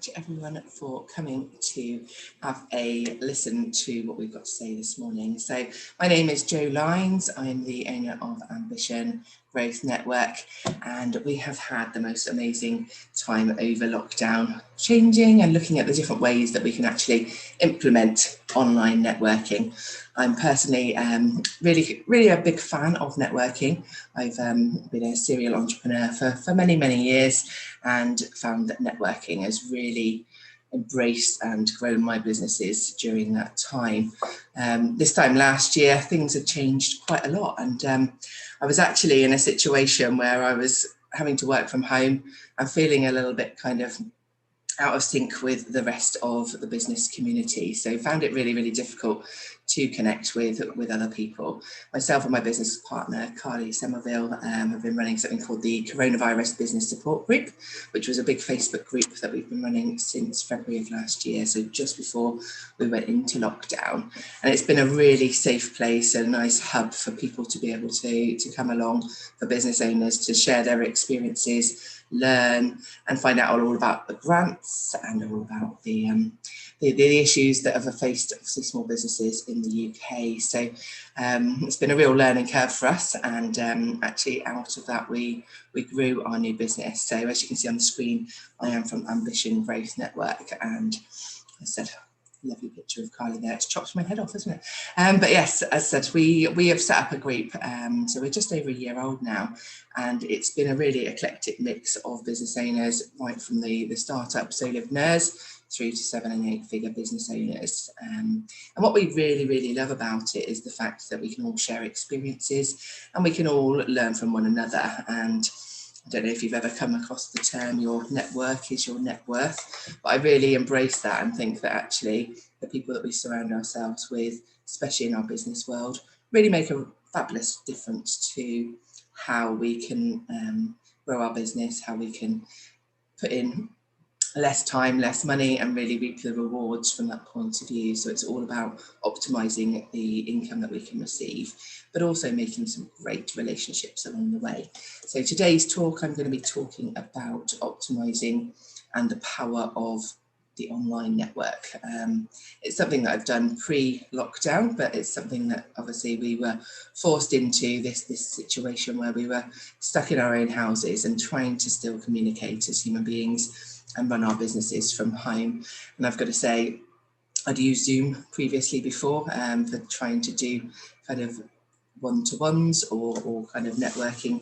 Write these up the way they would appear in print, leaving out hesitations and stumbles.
to everyone for coming to have a listen to what we've got to say this morning. So my name is Jo Lines. I'm the owner of Ambition Growth Network, and we have had the most amazing time over lockdown, changing and looking at the different ways that we can actually implement online networking. I'm personally really a big fan of networking. I've been a serial entrepreneur for many years, and found that networking has really embraced and grown my businesses during that time. This time last year, things had changed quite a lot, and I was actually in a situation where I was having to work from home and feeling a little bit kind of out of sync with the rest of the business community. So found it really difficult to connect with other people. Myself and my business partner, Carly Somerville, have been running something called the Coronavirus Business Support Group, which was a big Facebook group that we've been running since February of last year, so just before we went into lockdown. And it's been a really safe place, a nice hub for people to be able to come along, for business owners to share their experiences, learn and find out all about the grants and all about the issues that have faced obviously small businesses in the UK. So it's been a real learning curve for us, and actually out of that we grew our new business. So as you can see on the screen, I am from Ambition Growth Network, and I said, lovely picture of Carly there. It's chopped my head off, isn't it? But yes, as I said, we have set up a group. So we're just over a year old now, and it's been a really eclectic mix of business owners, right from the startup solopreneurs through to 7- and 8-figure business owners. And what we really love about it is the fact that we can all share experiences and we can all learn from one another. And I don't know if you've ever come across the term, your network is your net worth, but I really embrace that and think that actually the people that we surround ourselves with, especially in our business world, really make a fabulous difference to how we can grow our business, how we can put in less time, less money, and really reap the rewards from that point of view. So it's all about optimizing the income that we can receive, but also making some great relationships along the way. So today's talk, I'm going to be talking about optimizing and the power of the online network. It's something that I've done pre-lockdown, but it's something that obviously we were forced into this situation where we were stuck in our own houses and trying to still communicate as human beings and run our businesses from home. And I've got to say, I'd used Zoom previously before for trying to do kind of one-to-ones or kind of networking,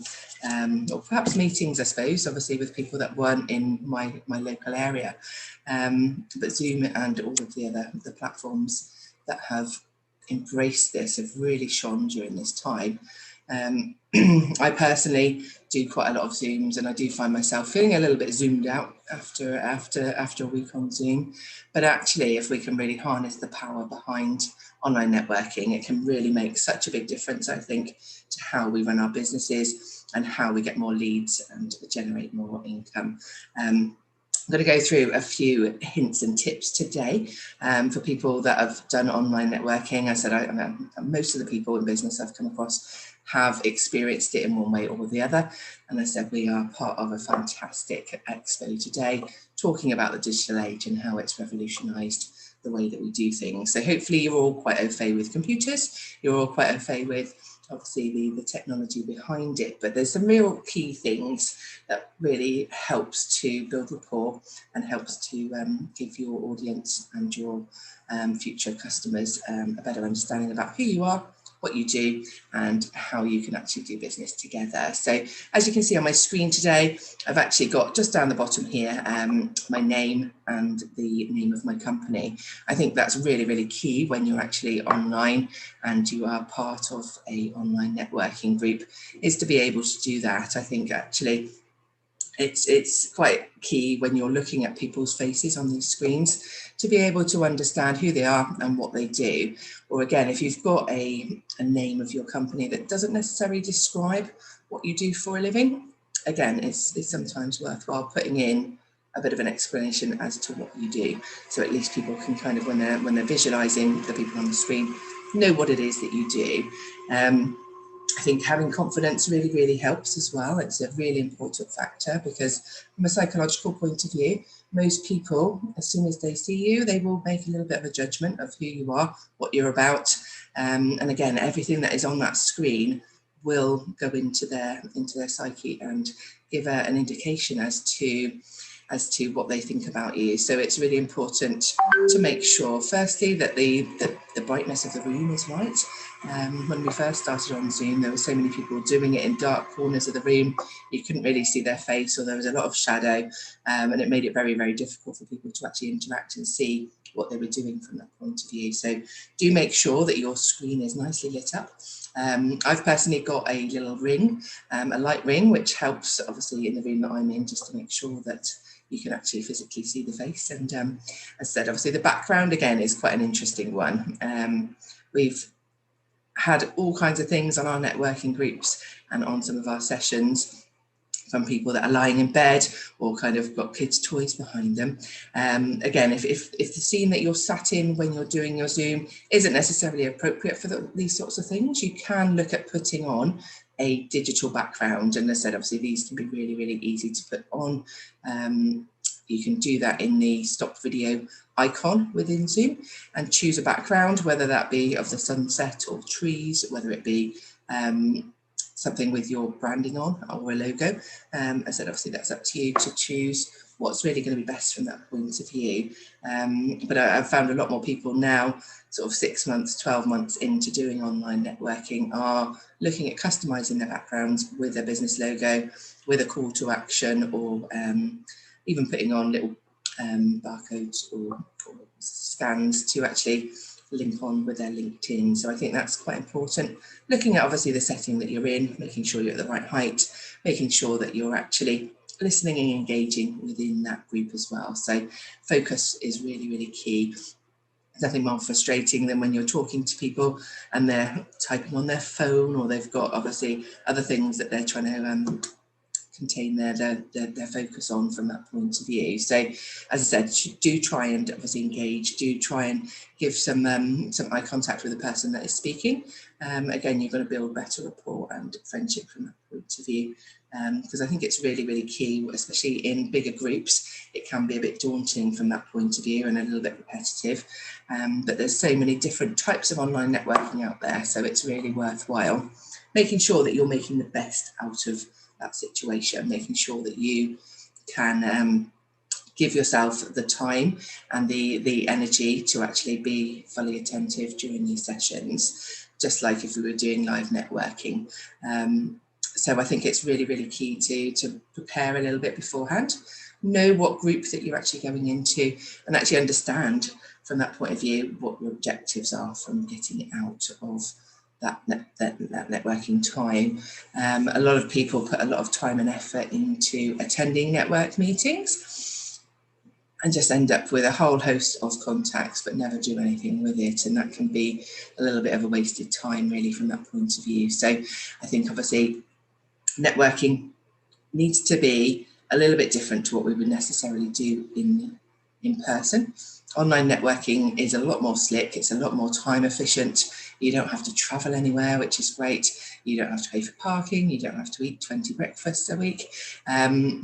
or perhaps meetings, I suppose, obviously with people that weren't in my local area. But Zoom and all of the platforms that have embraced this have really shone during this time. I personally do quite a lot of Zooms, and I do find myself feeling a little bit zoomed out after a week on Zoom. But actually, if we can really harness the power behind online networking, it can really make such a big difference, I think, to how we run our businesses and how we get more leads and generate more income. I'm going to go through a few hints and tips today for people that have done online networking. I said most of the people in business I've come across have experienced it in one way or the other. And I said we are part of a fantastic expo today, talking about the digital age and how it's revolutionised the way that we do things. So hopefully you're all quite au fait with computers, you're all quite au fait with obviously the technology behind it, but there's some real key things that really helps to build rapport and helps to give your audience and your future customers a better understanding about who you are, what you do, and how you can actually do business together. So as you can see on my screen today, I've actually got just down the bottom here my name and the name of my company. I think that's really key when you're actually online and you are part of a online networking group, is to be able to do that. I think actually it's quite key when you're looking at people's faces on these screens to be able to understand who they are and what they do. Or again, if you've got a name of your company that doesn't necessarily describe what you do for a living, again, it's sometimes worthwhile putting in a bit of an explanation as to what you do. So at least people can kind of, when they're visualizing the people on the screen, know what it is that you do. I think having confidence really helps as well. It's a really important factor because from a psychological point of view, most people, as soon as they see you, they will make a little bit of a judgment of who you are, what you're about. And again, everything that is on that screen will go into their psyche and give an indication as to what they think about you. So it's really important to make sure, firstly, that the brightness of the room is right. When we first started on Zoom, there were so many people doing it in dark corners of the room. You couldn't really see their face, or there was a lot of shadow, and it made it very, very difficult for people to actually interact and see what they were doing from that point of view. So do make sure that your screen is nicely lit up. I've personally got a little ring, a light ring, which helps obviously in the room that I'm in, just to make sure that you can actually physically see the face. And as I said, obviously the background again is quite an interesting one. We've had all kinds of things on our networking groups and on some of our sessions from people that are lying in bed or kind of got kids' toys behind them. Again, if the scene that you're sat in when you're doing your Zoom isn't necessarily appropriate for these sorts of things, you can look at putting on a digital background. And as I said, obviously these can be really, really easy to put on. You can do that in the stop video icon within Zoom and choose a background, whether that be of the sunset or trees, whether it be something with your branding on or a logo. As I said, obviously that's up to you to choose what's really going to be best from that point of view. But I've found a lot more people now, sort of 6 months, 12 months into doing online networking, are looking at customizing their backgrounds with a business logo, with a call to action, or even putting on little barcodes or scans to actually link on with their LinkedIn. So I think that's quite important. Looking at obviously the setting that you're in, making sure you're at the right height, making sure that you're actually listening and engaging within that group as well. So focus is really, really key. There's nothing more frustrating than when you're talking to people and they're typing on their phone, or they've got obviously other things that they're trying to contain their focus on from that point of view. So as I said, do try and obviously engage, do try and give some eye contact with the person that is speaking. Again, you're going to build better rapport and friendship from that point of view, because I think it's really, really key, especially in bigger groups. It can be a bit daunting from that point of view and a little bit repetitive, but there's so many different types of online networking out there, so it's really worthwhile making sure that you're making the best out of that situation, making sure that you can give yourself the time and the energy to actually be fully attentive during these sessions, just like if we were doing live networking. So I think it's really, really key to prepare a little bit beforehand, know what group that you're actually going into, and actually understand from that point of view what your objectives are from getting out of that networking time. A lot of people put a lot of time and effort into attending network meetings and just end up with a whole host of contacts but never do anything with it, and that can be a little bit of a wasted time really from that point of view. So I think obviously networking needs to be a little bit different to what we would necessarily do in person. Online networking is a lot more slick, it's a lot more time efficient. You don't have to travel anywhere, which is great. You don't have to pay for parking, you don't have to eat 20 breakfasts a week.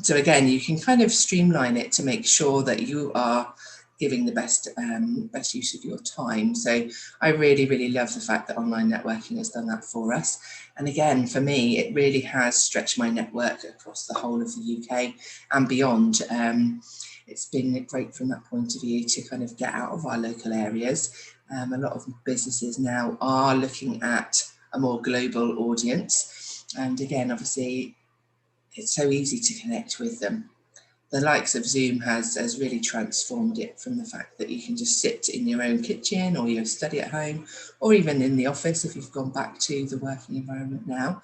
So again, you can kind of streamline it to make sure that you are giving the best use of your time. So I really, really love the fact that online networking has done that for us. And again, for me, it really has stretched my network across the whole of the UK and beyond. It's been great from that point of view to kind of get out of our local areas. A lot of businesses now are looking at a more global audience. And again, obviously, it's so easy to connect with them. The likes of Zoom has really transformed it, from the fact that you can just sit in your own kitchen or your study at home, or even in the office if you've gone back to the working environment now.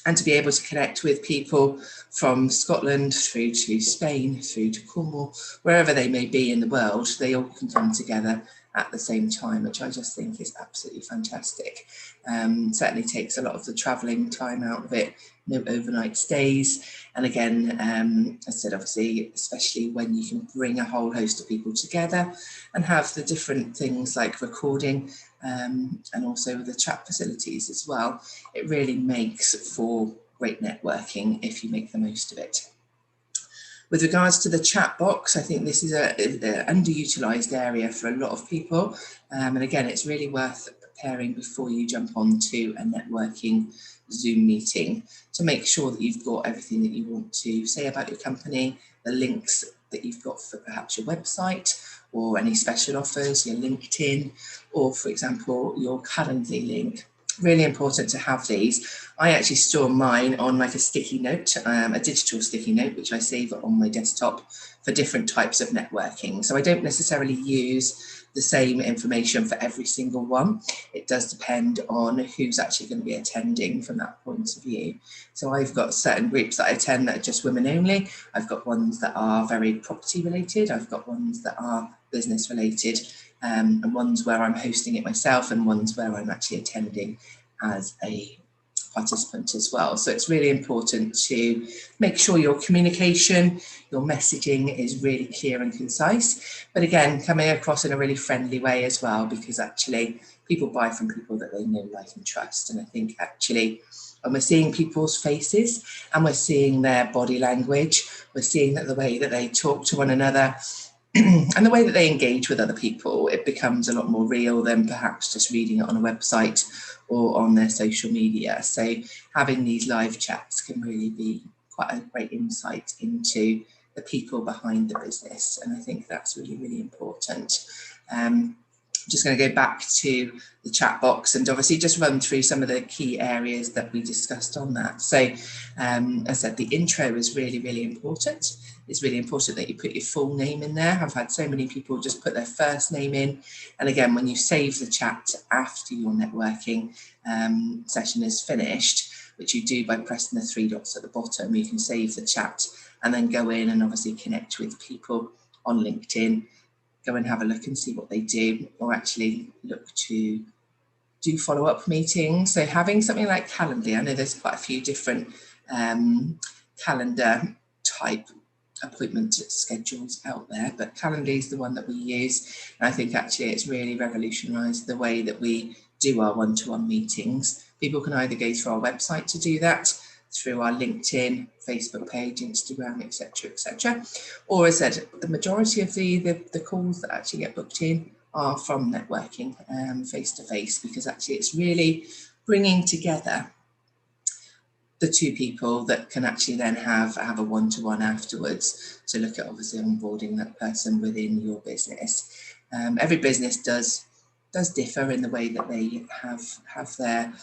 And to be able to connect with people from Scotland through to Spain, through to Cornwall, wherever they may be in the world, they all can come together at the same time, which I just think is absolutely fantastic. Certainly takes a lot of the travelling time out of it, no overnight stays. And again, as I said, obviously, especially when you can bring a whole host of people together and have the different things like recording and also the chat facilities as well, it really makes for great networking if you make the most of it. With regards to the chat box, I think this is an underutilised area for a lot of people. And again, it's really worth preparing before you jump onto a networking Zoom meeting to make sure that you've got everything that you want to say about your company, the links that you've got for perhaps your website or any special offers, your LinkedIn, or for example, your Calendly link. Really important to have these. I actually store mine on like a sticky note, a digital sticky note, which I save on my desktop for different types of networking. So I don't necessarily use the same information for every single one. It does depend on who's actually going to be attending from that point of view. So I've got certain groups that I attend that are just women only. I've got ones that are very property related. I've got ones that are business related. And ones where I'm hosting it myself and ones where I'm actually attending as a participant as well. So it's really important to make sure your communication, your messaging is really clear and concise, but again, coming across in a really friendly way as well, because actually people buy from people that they know, like and trust. And I think actually when we're seeing people's faces and we're seeing their body language, we're seeing that the way that they talk to one another and the way that they engage with other people, it becomes a lot more real than perhaps just reading it on a website or on their social media. So having these live chats can really be quite a great insight into the people behind the business. And I think that's really, really important. I'm just going to go back to the chat box and obviously just run through some of the key areas that we discussed on that. So as I said, the intro is really, really important. It's really important that you put your full name in there. I've had so many people just put their first name in. And again, when you save the chat after your networking session is finished, which you do by pressing the three dots at the bottom, you can save the chat and then go in and obviously connect with people on LinkedIn, go and have a look and see what they do, or actually look to do follow-up meetings. So having something like Calendly, I know there's quite a few different calendar type appointment schedules out there, but Calendly is the one that we use. And I think actually it's really revolutionised the way that we do our one-to-one meetings. People can either go through our website to do that, through our LinkedIn, Facebook page, Instagram, etc., or as I said, the majority of the calls that actually get booked in are from networking face-to-face, because actually it's really bringing together the two people that can actually then have a one-to-one afterwards to look at obviously onboarding that person within your business. Every business does differ in the way that they have their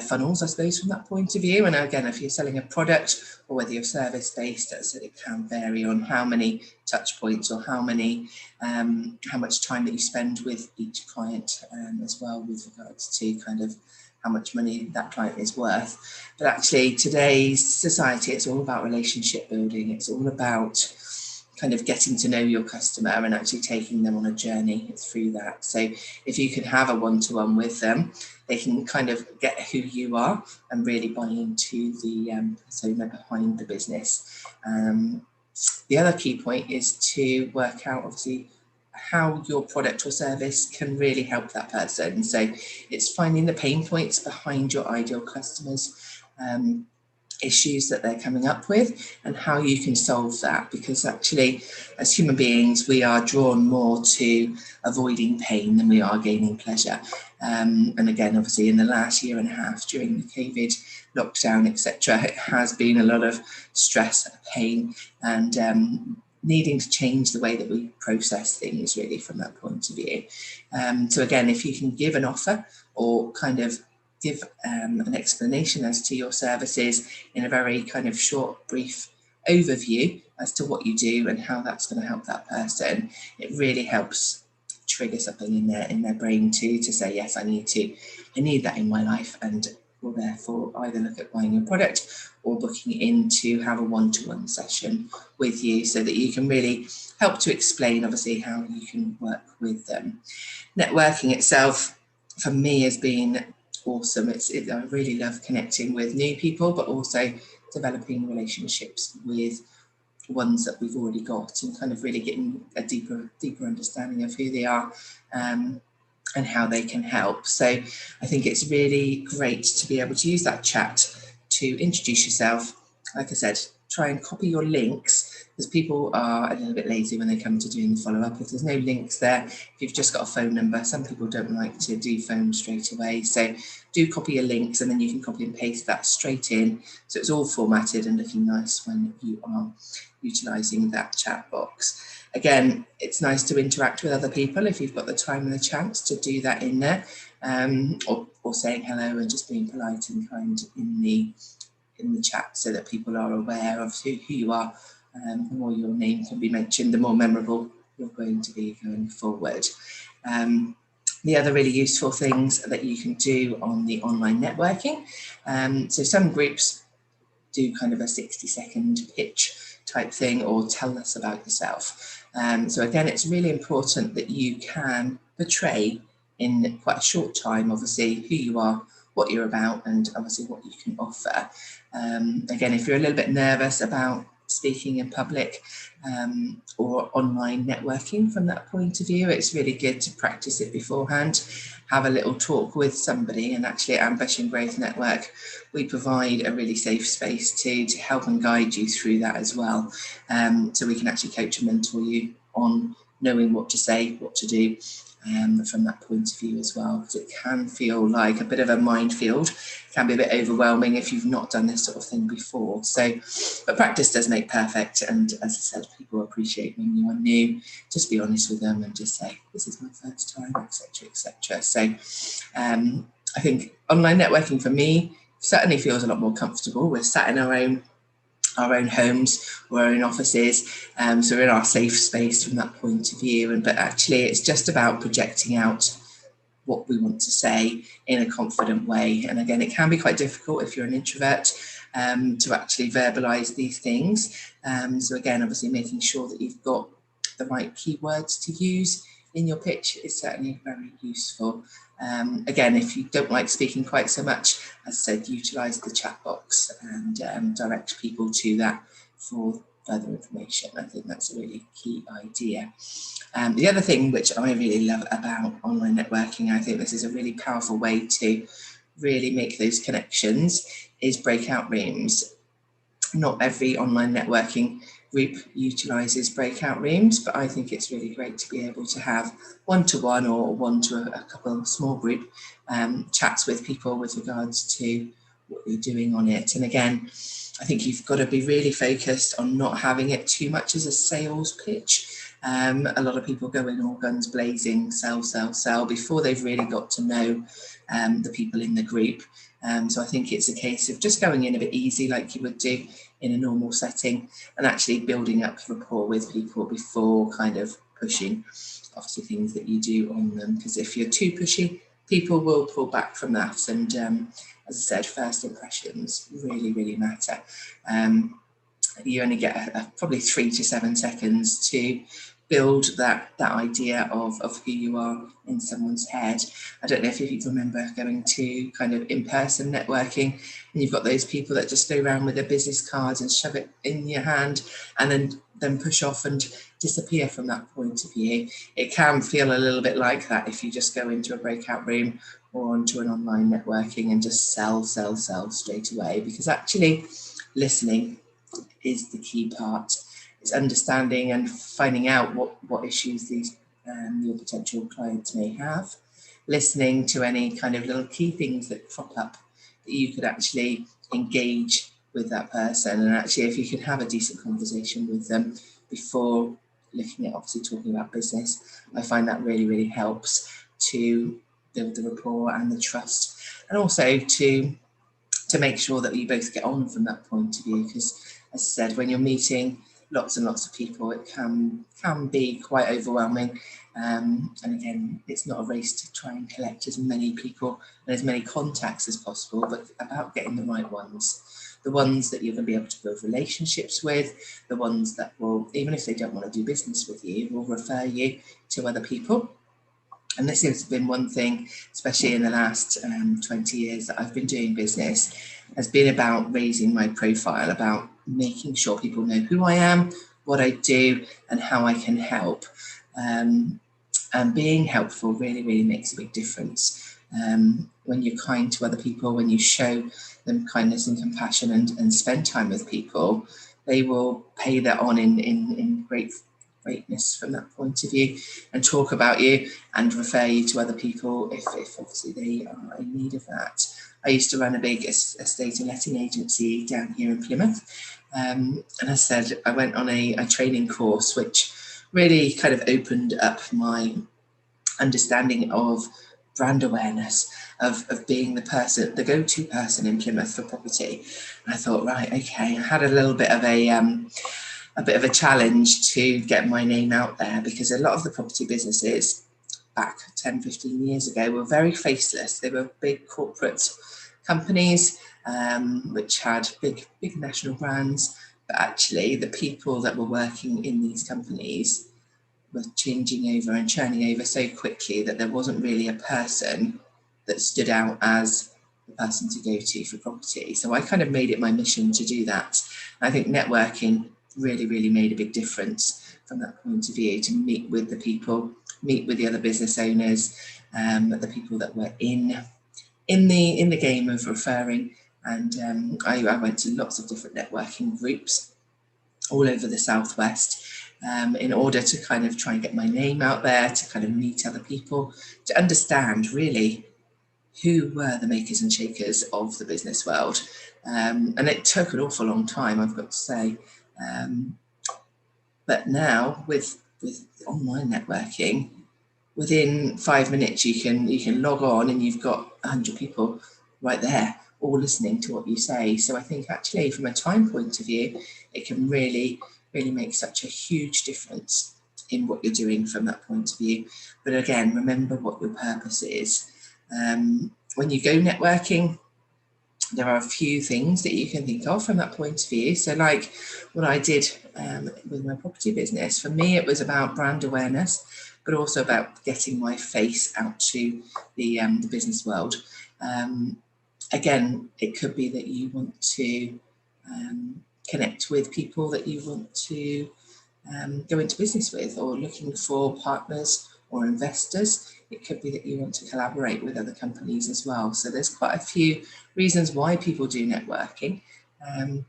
funnels, I suppose, from that point of view. And again, if you're selling a product or whether you're service-based, as I said, it can vary on how many touch points or how much time that you spend with each client as well, with regards to kind of how much money that client is worth. But actually today's society, it's all about relationship building. It's all about kind of getting to know your customer and actually taking them on a journey through that. So if you can have a one-to-one with them, they can kind of get who you are and really buy into the persona behind the business. The other key point is to work out obviously how your product or service can really help that person. So it's finding the pain points behind your ideal customers, issues that they're coming up with, and how you can solve that, because actually as human beings we are drawn more to avoiding pain than we are gaining pleasure. And again, obviously in the last year and a half during the COVID lockdown, etc., it has been a lot of stress, pain, and needing to change the way that we process things really from that point of view. So again, if you can give an offer or kind of give an explanation as to your services in a very kind of short, brief overview as to what you do and how that's going to help that person, it really helps trigger something in their brain to say, yes, I need that in my life, and will therefore either look at buying your product or booking in to have a one-to-one session with you, so that you can really help to explain obviously how you can work with them. Networking itself for me has been awesome. I really love connecting with new people, but also developing relationships with ones that we've already got, and kind of really getting a deeper understanding of who they are and how they can help. So I think it's really great to be able to use that chat to introduce yourself. Like I said, try and copy your links because people are a little bit lazy when they come to doing the follow-up. If there's no links there, if you've just got a phone number, some people don't like to do phone straight away. So do copy your links, and then you can copy and paste that straight in. So it's all formatted and looking nice when you are utilising that chat box. Again, it's nice to interact with other people if you've got the time and the chance to do that in there, or saying hello and just being polite and kind in the chat, so that people are aware of who you are. The more your name can be mentioned, the more memorable you're going to be going forward. The other really useful things that you can do on the online networking. So some groups do kind of a 60-second pitch type thing, or tell us about yourself. So again, it's really important that you can portray in quite a short time, obviously, who you are, what you're about, and obviously what you can offer. Again, if you're a little bit nervous about speaking in public or online networking from that point of view, it's really good to practice it beforehand, have a little talk with somebody. And actually at Ambition Growth Network, we provide a really safe space to help and guide you through that as well. So we can actually coach and mentor you on knowing what to say, what to do, from that point of view as well, because it can feel like a bit of a minefield. It can be a bit overwhelming if you've not done this sort of thing before. So, but practice does make perfect, and as I said, people appreciate when you are new. Just be honest with them and just say, this is my first time, etc., etc. So I think online networking for me certainly feels a lot more comfortable. We're sat in our own homes or our own offices, so we're in our safe space from that point of view. But actually it's just about projecting out what we want to say in a confident way. And again, it can be quite difficult if you're an introvert to actually verbalize these things. So again, obviously making sure that you've got the right keywords to use in your pitch is certainly very useful. Again, if you don't like speaking quite so much, as I said, utilise the chat box and direct people to that for further information. I think that's a really key idea. The other thing which I really love about online networking, I think this is a really powerful way to really make those connections, is breakout rooms. Not every online networking group utilises breakout rooms, but I think it's really great to be able to have one-to-one or one to a couple of small group chats with people with regards to what you're doing on it. And again, I think you've got to be really focused on not having it too much as a sales pitch. A lot of people go in all guns blazing, sell, sell, sell, before they've really got to know the people in the group. So I think it's a case of just going in a bit easy, like you would do in a normal setting, and actually building up rapport with people before kind of pushing, obviously, things that you do on them. Because if you're too pushy, people will pull back from that. And as I said, first impressions really, really matter. You only get probably 3 to 7 seconds to build that idea of who you are in someone's head. I don't know if you remember going to kind of in-person networking, and you've got those people that just go around with their business cards and shove it in your hand and then push off and disappear from that point of view. It can feel a little bit like that if you just go into a breakout room or onto an online networking and just sell straight away, because actually listening is the key part. It's understanding and finding out what issues these your potential clients may have, listening to any kind of little key things that crop up that you could actually engage with that person. And actually, if you could have a decent conversation with them before looking at obviously talking about business, I find that really, really helps to build the rapport and the trust, and also to make sure that you both get on from that point of view. Because as I said, when you're meeting lots and lots of people, it can be quite overwhelming. And again, it's not a race to try and collect as many people and as many contacts as possible, but about getting the right ones. The ones that you're going to be able to build relationships with, the ones that will, even if they don't want to do business with you, will refer you to other people. And this has been one thing, especially in the last 20 years that I've been doing business, has been about raising my profile, about making sure people know who I am, what I do, and how I can help. And being helpful really, really makes a big difference. When you're kind to other people, when you show them kindness and compassion and spend time with people, they will pay that on in greatness from that point of view, and talk about you and refer you to other people if obviously they are in need of that. I used to run a big estate and letting agency down here in Plymouth, and as I said, I went on a training course which really kind of opened up my understanding of brand awareness, of being the go-to person in Plymouth for property. And I thought, right, okay, I had a little bit of a challenge to get my name out there, because a lot of the property businesses back 10, 15 years ago were very faceless. They were big corporate companies, which had big national brands, but actually the people that were working in these companies were changing over and churning over so quickly that there wasn't really a person that stood out as the person to go to for property. So I kind of made it my mission to do that. And I think networking really made a big difference from that point of view, to meet with the people, meet with the other business owners, the people that were in the game of referring. And I went to lots of different networking groups all over the Southwest, in order to kind of try and get my name out there, to kind of meet other people, to understand really who were the makers and shakers of the business world. And it took an awful long time, I've got to say. But now with online networking, within 5 minutes you can log on and you've got 100 people right there, all listening to what you say. So I think actually from a time point of view, it can really make such a huge difference in what you're doing from that point of view. But again, remember what your purpose is. When you go networking, there are a few things that you can think of from that point of view. So like what I did with my property business, for me, it was about brand awareness, but also about getting my face out to the business world. Again, it could be that you want to connect with people that you want to go into business with, or looking for partners or investors. It could be that you want to collaborate with other companies as well. So there's quite a few reasons why people do networking. And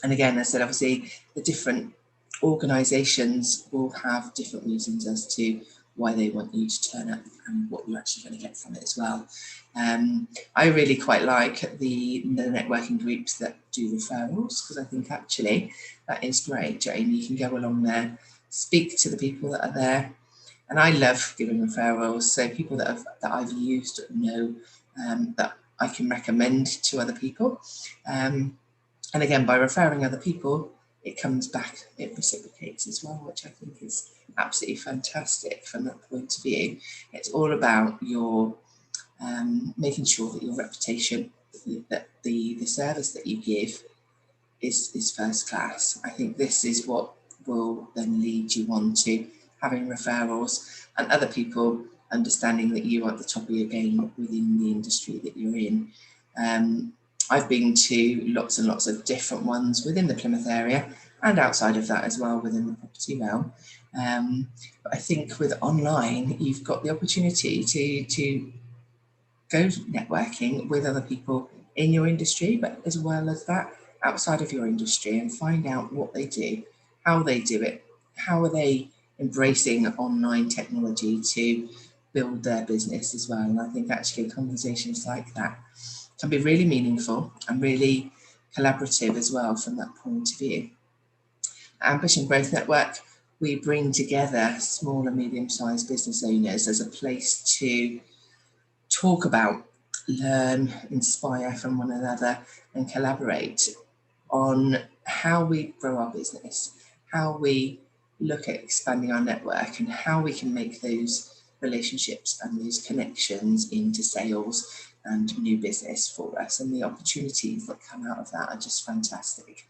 again, as I said, obviously the different organisations will have different reasons as to why they want you to turn up and what you're actually going to get from it as well. I really quite like the networking groups that do referrals, because I think actually that is great, Jane. You can go along there, speak to the people that are there. And I love giving referrals. So people that I've used know that I can recommend to other people. And again, by referring other people, it comes back, it reciprocates as well, which I think is absolutely fantastic from that point of view. It's all about your making sure that your reputation, that the service that you give is first class. I think this is what will then lead you on to having referrals and other people understanding that you are at the top of your game within the industry that you're in. I've been to lots and lots of different ones within the Plymouth area and outside of that as well within the property realm. But I think with online, you've got the opportunity to go networking with other people in your industry, but as well as that, outside of your industry, and find out what they do, how they do it, how are they embracing online technology to build their business as well. And I think actually conversations like that can be really meaningful and really collaborative as well from that point of view. Ambition Growth Network, we bring together small and medium-sized business owners as a place to talk about, learn, inspire from one another, and collaborate on how we grow our business, how we look at expanding our network, and how we can make those relationships and those connections into sales and new business for us. And the opportunities that come out of that are just fantastic.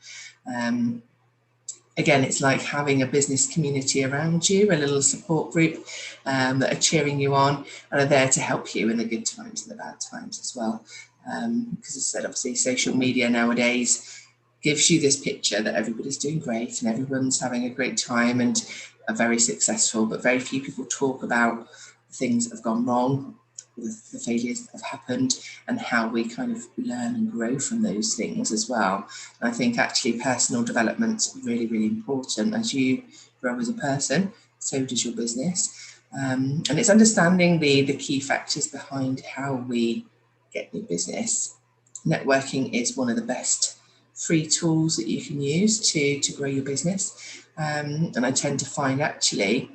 Again, it's like having a business community around you, a little support group that are cheering you on and are there to help you in the good times and the bad times as well. Because as I said, obviously social media nowadays gives you this picture that everybody's doing great and everyone's having a great time and are very successful, but very few people talk about the things that have gone wrong the failures that have happened, and how we kind of learn and grow from those things as well. And I think actually personal development's really, really important. As you grow as a person, so does your business. And it's understanding the key factors behind how we get new business. Networking is one of the best free tools that you can use to grow your business. And I tend to find actually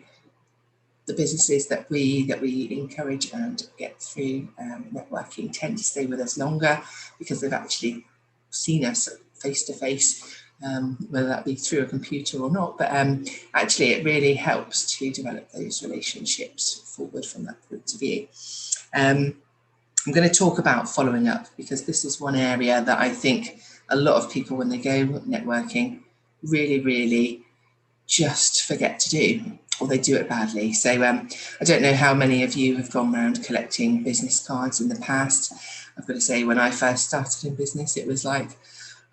the businesses that we encourage and get through networking tend to stay with us longer, because they've actually seen us face to face, whether that be through a computer or not. But actually it really helps to develop those relationships forward from that point of view. I'm going to talk about following up, because this is one area that I think a lot of people, when they go networking, really just forget to do, or they do it badly. So I don't know how many of you have gone around collecting business cards in the past. I've got to say, when I first started in business, it was like,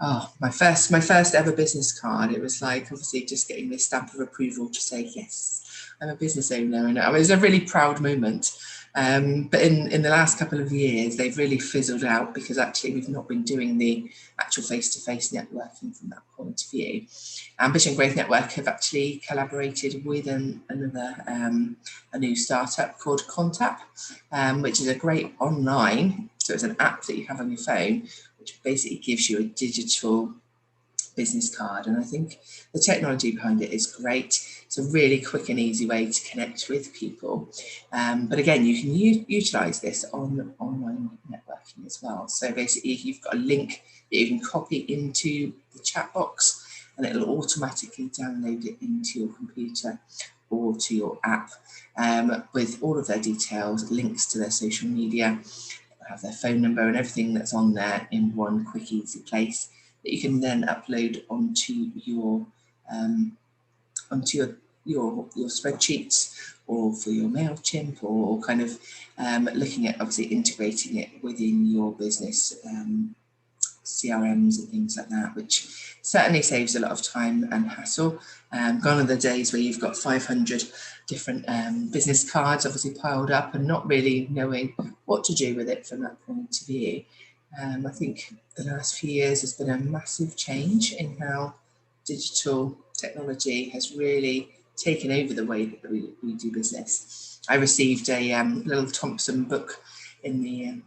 oh, my first ever business card. It was like, obviously, just getting this stamp of approval to say, yes, I'm a business owner. And it was a really proud moment. But in the last couple of years, they've really fizzled out, because actually we've not been doing the actual face-to-face networking from that point of view. Ambition Growth Network have actually collaborated with a new startup called Contap, which is a great online, so it's an app that you have on your phone, which basically gives you a digital business card. And I think the technology behind it is great. It's a really quick and easy way to connect with people. But again, you can utilize this on online networking as well. So basically, you've got a link that you can copy into the chat box, and it'll automatically download it into your computer or to your app, with all of their details, links to their social media, have their phone number and everything that's on there in one quick, easy place that you can then upload onto your spreadsheets, or for your MailChimp, or kind of looking at obviously integrating it within your business CRMs and things like that, which certainly saves a lot of time and hassle. Gone are the days where you've got 500 different business cards obviously piled up and not really knowing what to do with it from that point of view. I think the last few years has been a massive change in how digital technology has really taken over the way that we do business. I received a little Thompson book in the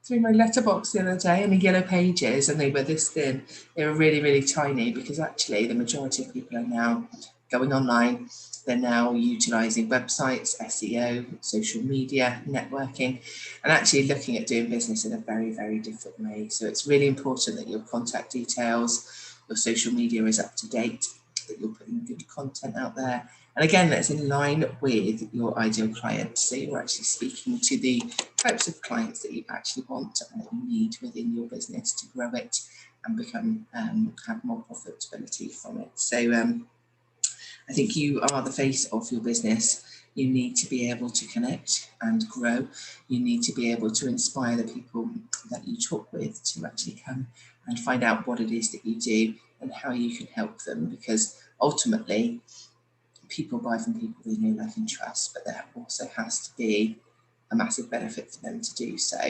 through my letterbox the other day, in the yellow pages, and they were this thin. They were really tiny, because actually the majority of people are now going online. They're now utilising websites, SEO, social media, networking, and actually looking at doing business in a very different way. So it's really important that your contact details, your social media is up to date, that you're putting good content out there. And again, that's in line with your ideal client. So you're actually speaking to the types of clients that you actually want and that you need within your business to grow it and become have more profitability from it. So I think you are the face of your business. You need to be able to connect and grow. You need to be able to inspire the people that you talk with to actually come and find out what it is that you do and how you can help them, because ultimately people buy from people they know, like, and trust, but there also has to be a massive benefit for them to do so,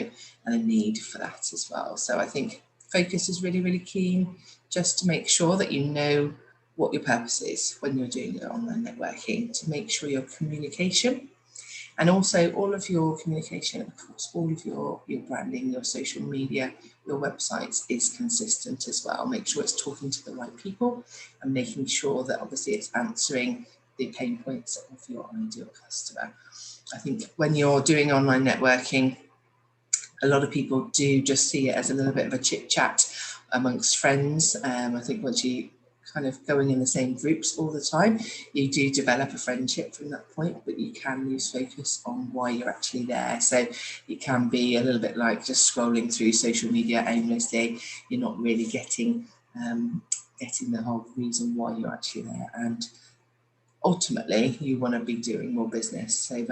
and a need for that as well. So I think focus is really keen, just to make sure that you know what your purpose is when you're doing your online networking, to make sure your communication, and also all of your communication across all of your branding, your social media, your websites, is consistent as well. Make sure it's talking to the right people, and making sure that obviously it's answering the pain points of your ideal customer. I think when you're doing online networking, a lot of people do just see it as a little bit of a chit chat amongst friends. I think once you kind of going in the same groups all the time, you do develop a friendship from that point, but you can lose focus on why you're actually there. So it can be a little bit like just scrolling through social media aimlessly. You're not really getting the whole reason why you're actually there. And ultimately, you want to be doing more business. So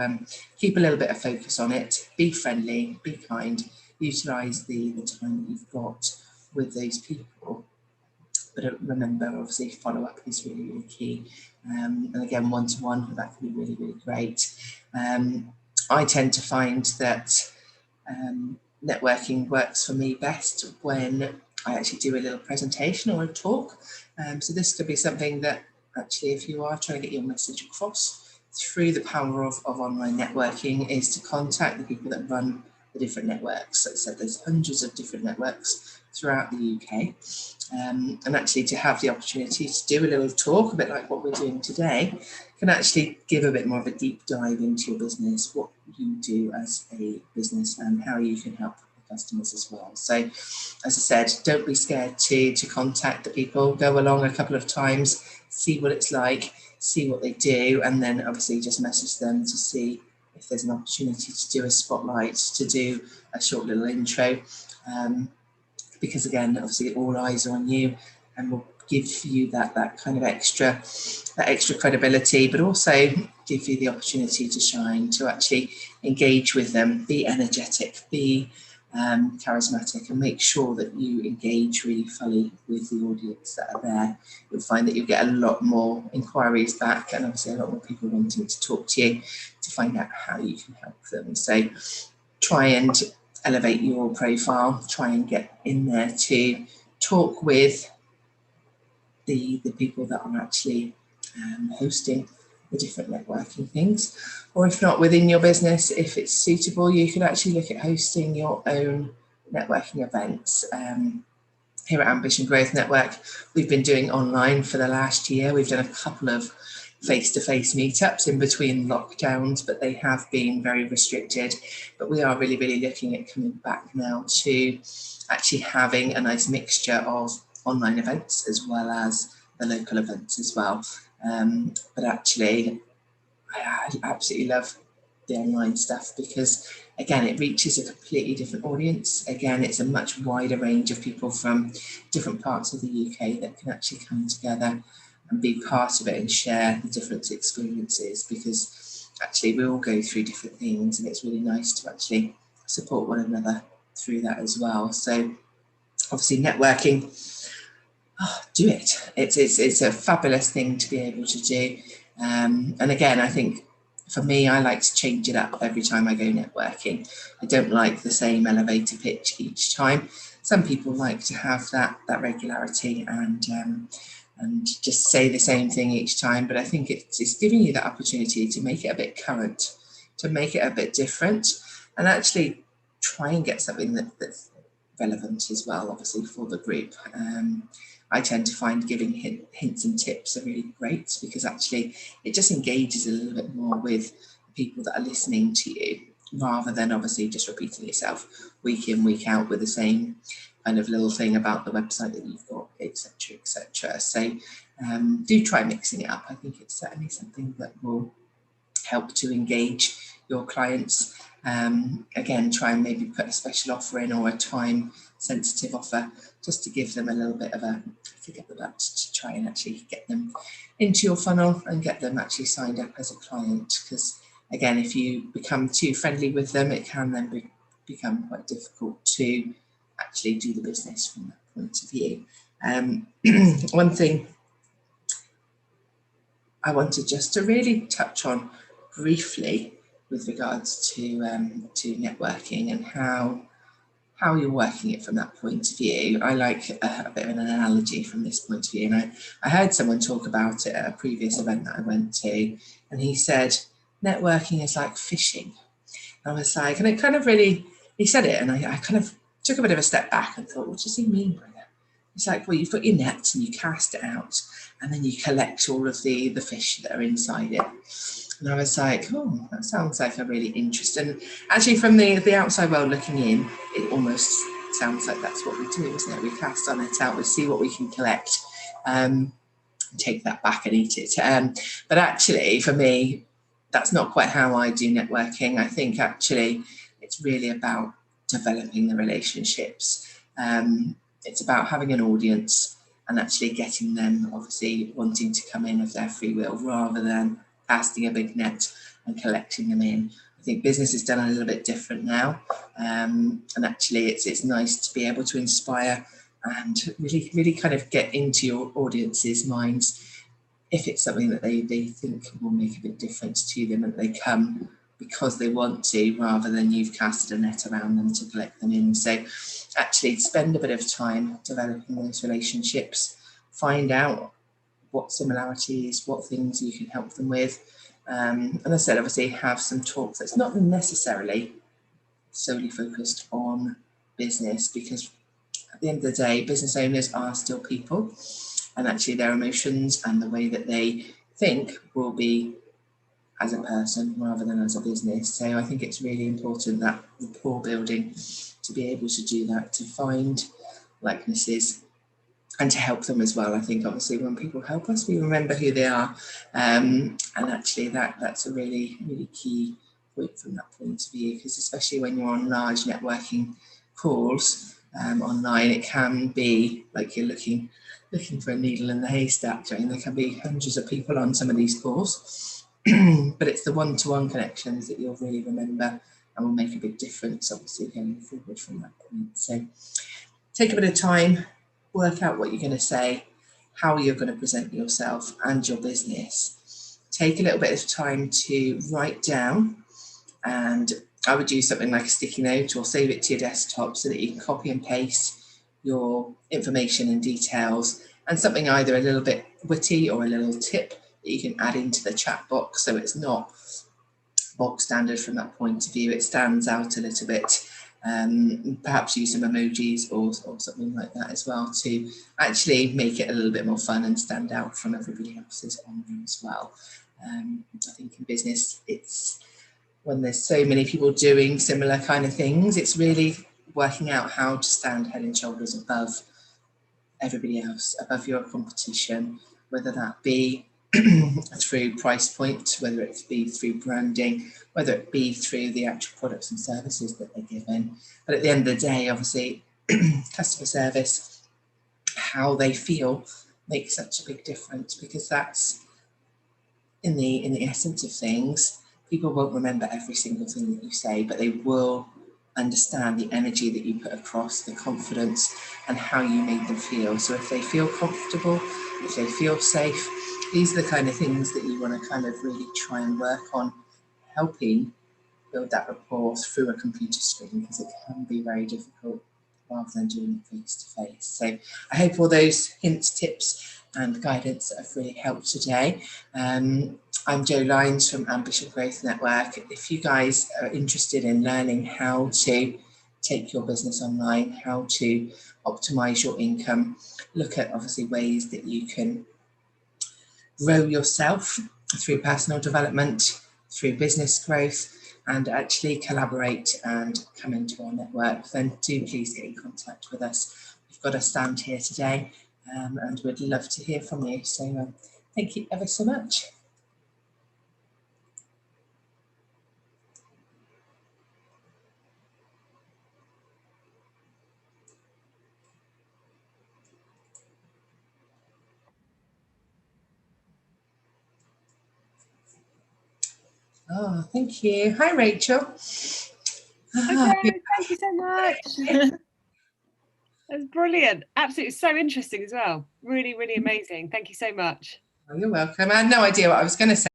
keep a little bit of focus on it. Be friendly, be kind, utilise the time that you've got with those people. But remember, obviously, follow-up is really key. And again, one-to-one, that can be really great. I tend to find that networking works for me best when I actually do a little presentation or a talk. So this could be something that actually, if you are trying to get your message across through the power of online networking, is to contact the people that run the different networks. So I said there's hundreds of different networks throughout the UK. And actually to have the opportunity to do a little talk, a bit like what we're doing today, can actually give a bit more of a deep dive into your business, what you do as a business and how you can help the customers as well. So as I said, don't be scared to contact the people, go along a couple of times, see what it's like, see what they do, and then obviously just message them to see if there's an opportunity to do a spotlight, to do a short little intro. Because again, obviously all eyes are on you and will give you that kind of extra credibility, but also give you the opportunity to shine, to actually engage with them, be energetic, be charismatic, and make sure that you engage really fully with the audience that are there. You'll find that you'll get a lot more inquiries back, and obviously a lot more people wanting to talk to you to find out how you can help them. So try and elevate your profile, try and get in there to talk with the people that are actually hosting the different networking things. Or if not within your business, if it's suitable, you could actually look at hosting your own networking events. Here at Ambition Growth Network, we've been doing online for the last year. We've done a couple of face-to-face meetups in between lockdowns, but they have been very restricted. But we are really, really looking at coming back now to actually having a nice mixture of online events as well as the local events as well. But actually, I absolutely love the online stuff because, again, it reaches a completely different audience. Again, it's a much wider range of people from different parts of the UK that can actually come together and be part of it and share the different experiences, because actually we all go through different things and it's really nice to actually support one another through that as well. So obviously networking, do it. It's a fabulous thing to be able to do. And again, I think for me, I like to change it up every time I go networking. I don't like the same elevator pitch each time. Some people like to have that regularity and just say the same thing each time. But I think it's giving you that opportunity to make it a bit current, to make it a bit different, and actually try and get something that's relevant as well, obviously, for the group. I tend to find giving hints and tips are really great, because actually it just engages a little bit more with people that are listening to you, rather than obviously just repeating yourself week in, week out with the same kind of little thing about the website that you've got, etc., etc. So do try mixing it up. I think it's certainly something that will help to engage your clients. Again, try and maybe put a special offer in, or a time sensitive offer, just to give them a little bit of a kick up the butt, to try and actually get them into your funnel and get them actually signed up as a client. Because again, if you become too friendly with them, it can then become quite difficult to actually do the business from that point of view. One thing I wanted just to really touch on briefly with regards to networking and how you're working it from that point of view. I like a bit of an analogy from this point of view, and I heard someone talk about it at a previous event that I went to, and he said networking is like fishing. And I was like, and it kind of really, he said it, and I kind of took a bit of a step back and thought, what does he mean by that? It's like, well, you've got your nets and you cast it out, and then you collect all of the fish that are inside it. And I was like, oh, that sounds like a really interesting. Actually, from the outside world looking in, it almost sounds like that's what we do, isn't it? We cast our net out, we see what we can collect, take that back and eat it. But actually, for me, that's not quite how I do networking. I think actually it's really about developing the relationships. It's about having an audience and actually getting them obviously wanting to come in of their free will, rather than casting a big net and collecting them in. I think business is done a little bit different now, and actually it's nice to be able to inspire and really kind of get into your audience's minds if it's something that they think will make a big difference to them, and they come because they want to, rather than you've casted a net around them to collect them in. So actually spend a bit of time developing those relationships, find out what similarities, what things you can help them with. And as I said, obviously have some talk that's not necessarily solely focused on business, because at the end of the day, business owners are still people, and actually their emotions and the way that they think will be as a person rather than as a business. So I think it's really important, that rapport building, to be able to do that, to find likenesses and to help them as well. I think obviously when people help us, we remember who they are, and actually that's a really, really key point from that point of view, because especially when you're on large networking calls online, it can be like you're looking for a needle in the haystack. I mean, there can be hundreds of people on some of these calls, but it's the one-to-one connections that you'll really remember and will make a big difference, obviously, going forward from that point. So take a bit of time, work out what you're going to say, how you're going to present yourself and your business. Take a little bit of time to write down, and I would use something like a sticky note or save it to your desktop so that you can copy and paste your information and details, and something either a little bit witty or a little tip that you can add into the chat box, so it's not bog standard from that point of view. It stands out a little bit. Perhaps use some emojis or something like that as well to actually make it a little bit more fun and stand out from everybody else's on there as well. I think in business, it's when there's so many people doing similar kind of things, it's really working out how to stand head and shoulders above everybody else, above your competition, whether that be through price point, whether it be through branding, whether it be through the actual products and services that they're given. But at the end of the day, obviously, customer service, how they feel makes such a big difference, because that's in the essence of things. People won't remember every single thing that you say, but they will understand the energy that you put across, the confidence, and how you made them feel. So if they feel comfortable, if they feel safe, these are the kind of things that you want to kind of really try and work on, helping build that rapport through a computer screen, because it can be very difficult rather than doing it face to face. So I hope all those hints, tips and guidance have really helped today. I'm Jo Lines from Ambition Growth Network. If you guys are interested in learning how to take your business online, how to optimize your income, look at obviously ways that you can grow yourself through personal development, through business growth, and actually collaborate and come into our network, then do please get in contact with us. We've got a stand here today, and we'd love to hear from you. So thank you ever so much. Oh, thank you. Hi, Rachel. Okay, thank you so much. That's brilliant. Absolutely so interesting as well. Really, really amazing. Thank you so much. Oh, you're welcome. I had no idea what I was going to say.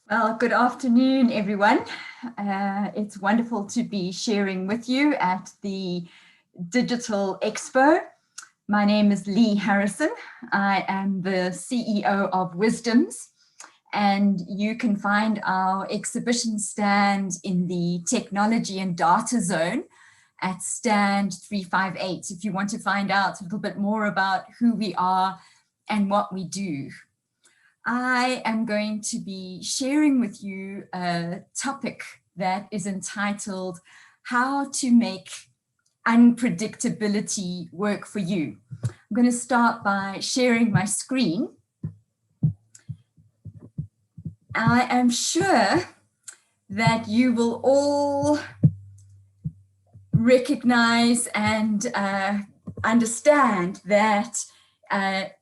Well, good afternoon, everyone. It's wonderful to be sharing with you at the Digital Expo. My name is Lee Harrison. I am the CEO of Wisdoms, and you can find our exhibition stand in the Technology and Data Zone at stand 358 if you want to find out a little bit more about who we are and what we do. I am going to be sharing with you a topic that is entitled How to Make Unpredictability Work for You. I'm going to start by sharing my screen. I am sure that you will all recognize and understand that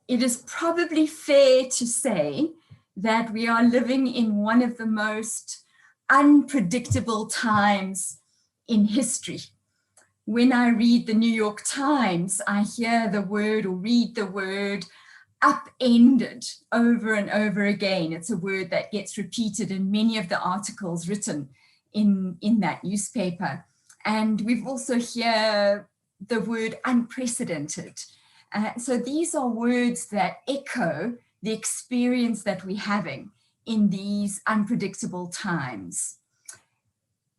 it is probably fair to say that we are living in one of the most unpredictable times in history. When I read the New York Times, I hear the word or read the word upended over and over again. It's a word that gets repeated in many of the articles written in that newspaper. And we've also heard the word unprecedented. So these are words that echo the experience that we're having in these unpredictable times.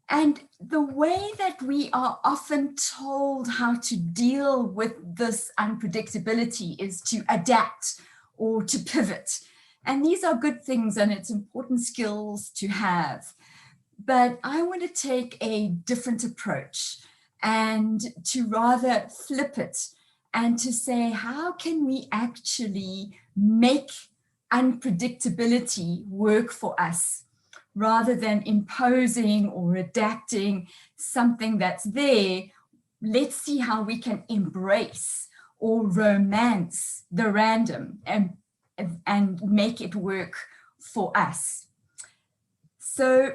And the way that we are often told how to deal with this unpredictability is to adapt or to pivot. And these are good things and it's important skills to have. But I want to take a different approach and to rather flip it and to say, how can we actually make unpredictability work for us rather than imposing or adapting something that's there? Let's see how we can embrace or romance the random and make it work for us. So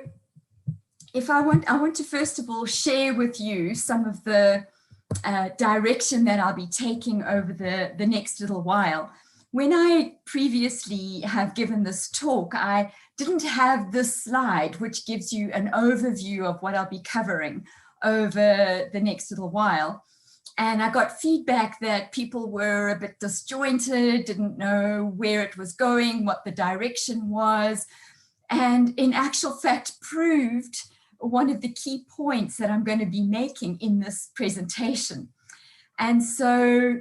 I want to first of all share with you some of the direction that I'll be taking over the next little while. When I previously have given this talk, I didn't have this slide, which gives you an overview of what I'll be covering over the next little while. And I got feedback that people were a bit disjointed, didn't know where it was going, what the direction was, and in actual fact proved one of the key points that I'm going to be making in this presentation. And so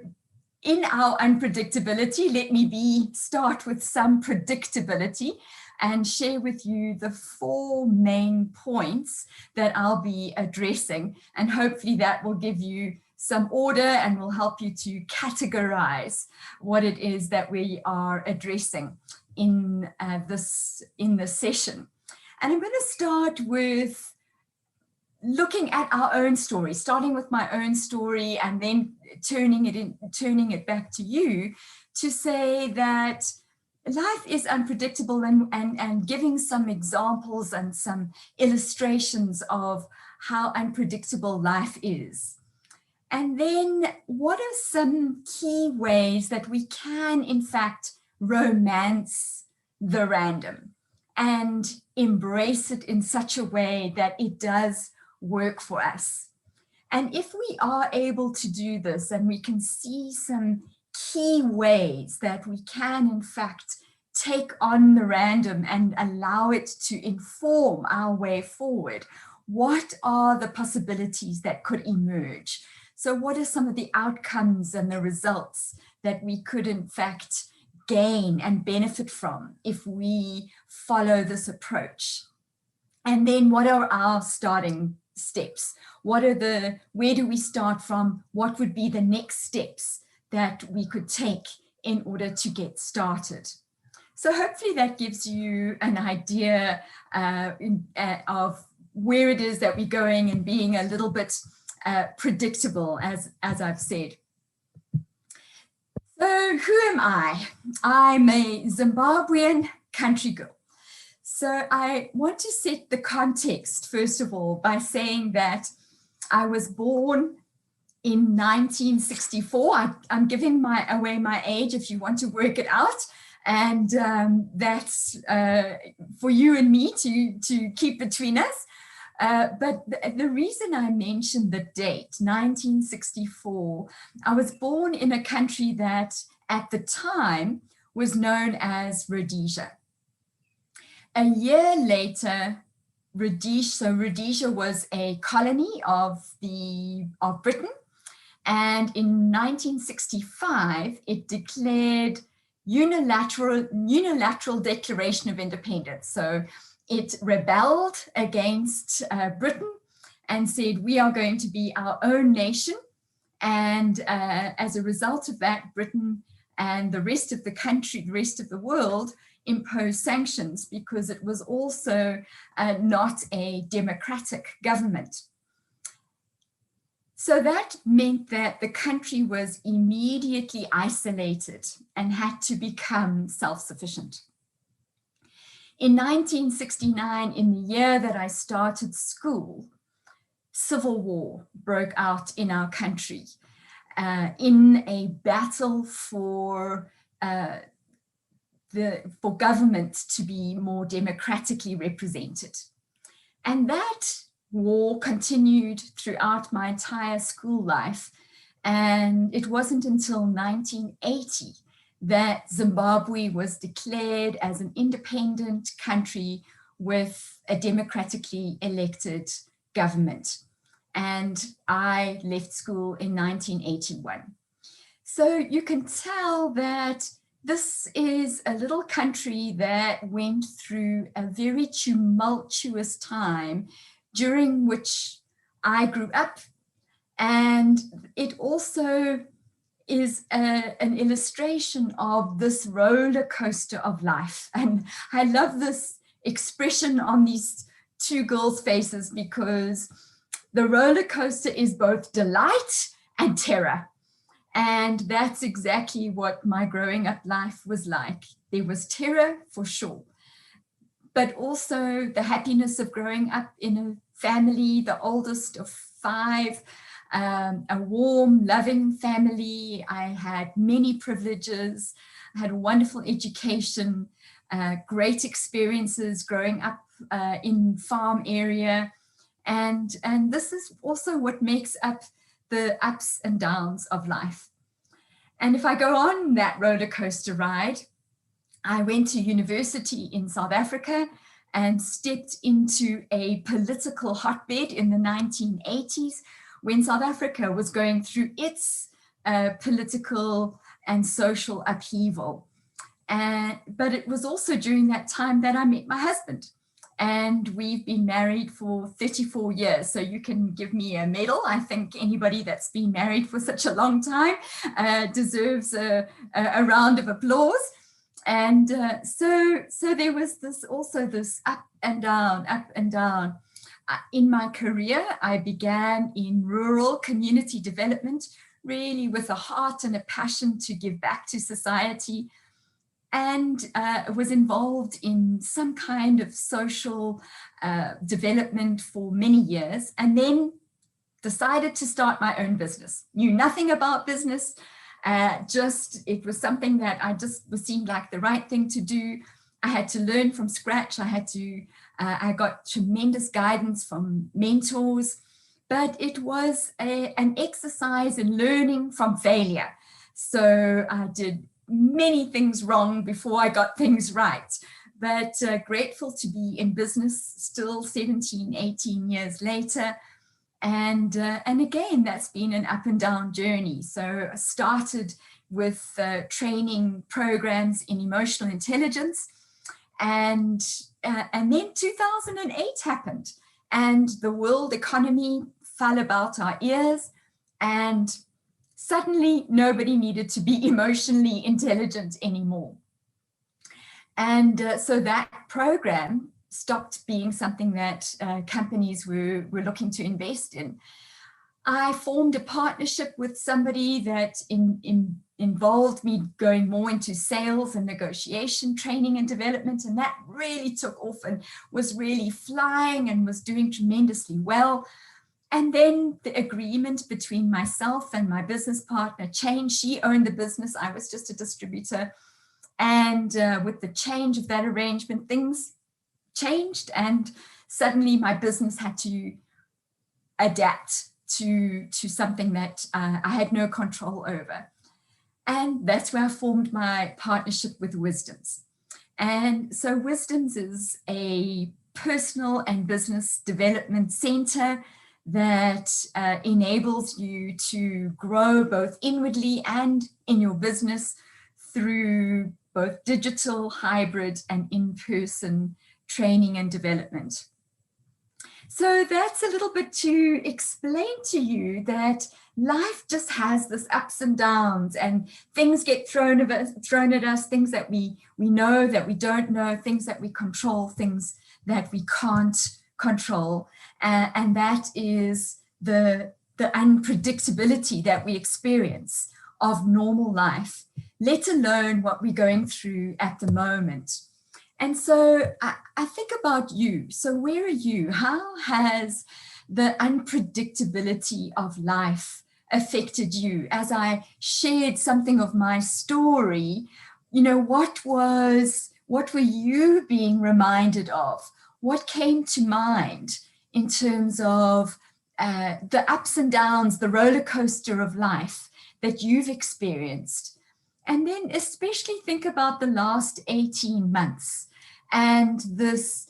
in our unpredictability, let me start with some predictability and share with you the 4 main points that I'll be addressing. And hopefully that will give you some order and will help you to categorize what it is that we are addressing in this session. And I'm going to start with looking at our own story, starting with my own story and then turning it back to you to say that life is unpredictable and giving some examples and some illustrations of how unpredictable life is. And then what are some key ways that we can, in fact, romance the random and embrace it in such a way that it does work for us. And if we are able to do this and we can see some key ways that we can, in fact, take on the random and allow it to inform our way forward, what are the possibilities that could emerge? So what are some of the outcomes and the results that we could, in fact, gain and benefit from if we follow this approach? And then what are our starting steps? Where do we start from? What would be the next steps that we could take in order to get started? So hopefully that gives you an idea of where it is that we're going and being a little bit predictable, as I've said. So who am I? I'm a Zimbabwean country girl. So I want to set the context, first of all, by saying that I was born in 1964. I'm giving away my age if you want to work it out. And that's for you and me to keep between us. But the reason I mentioned the date, 1964, I was born in a country that at the time was known as Rhodesia. A year later, Rhodesia was a colony of Britain, and in 1965 it declared unilateral declaration of independence. So it rebelled against Britain and said, we are going to be our own nation. And as a result of that, Britain and the rest of the country, the rest of the world, imposed sanctions because it was also not a democratic government. So that meant that the country was immediately isolated and had to become self-sufficient. In 1969, in the year that I started school, civil war broke out in our country in a battle for government to be more democratically represented. And that war continued throughout my entire school life. And it wasn't until 1980 that Zimbabwe was declared as an independent country with a democratically elected government. And I left school in 1981. So you can tell that this is a little country that went through a very tumultuous time during which I grew up. And it also is an illustration of this roller coaster of life. And I love this expression on these two girls' faces because the roller coaster is both delight and terror. And that's exactly what my growing up life was like. There was terror for sure, but also the happiness of growing up in a family, the oldest of 5, a warm, loving family. I had many privileges. I had a wonderful education, great experiences growing up in farm area. And this is also what makes up the ups and downs of life. And if I go on that roller coaster ride, I went to university in South Africa and stepped into a political hotbed in the 1980s when South Africa was going through its political and social upheaval. But it was also during that time that I met my husband. And we've been married for 34 years. So you can give me a medal. I think anybody that's been married for such a long time deserves a round of applause. And so there was this up and down, up and down. In my career, I began in rural community development, really with a heart and a passion to give back to society, and was involved in some kind of social development for many years, and then decided to start my own business. Knew nothing about business, it was something that seemed like the right thing to do. I had to learn from scratch. I got tremendous guidance from mentors, but it was an exercise in learning from failure. So I did many things wrong before I got things right, but grateful to be in business still 17, 18 years later. And again, that's been an up and down journey. So I started with training programs in emotional intelligence, and then 2008 happened, and the world economy fell about our ears, and suddenly nobody needed to be emotionally intelligent anymore. And so that program stopped being something that companies were looking to invest in. I formed a partnership with somebody that involved me going more into sales and negotiation, training and development, and that really took off and was really flying and was doing tremendously well. And then the agreement between myself and my business partner changed. She owned the business. I was just a distributor. And with the change of that arrangement, things changed, and suddenly my business had to adapt to something that I had no control over. And that's where I formed my partnership with Wisdoms. And so Wisdoms is a personal and business development center that enables you to grow both inwardly and in your business through both digital, hybrid, and in-person training and development. So that's a little bit to explain to you that life just has this ups and downs, and things get thrown at us, things that we know, that we don't know, things that we control, things that we can't control. And that is the unpredictability that we experience of normal life, let alone what we're going through at the moment. And so I think about you. So where are you? How has the unpredictability of life affected you? As I shared something of my story, you know, what were you being reminded of? What came to mind in terms of the ups and downs, the roller coaster of life that you've experienced? And then especially think about the last 18 months. And this,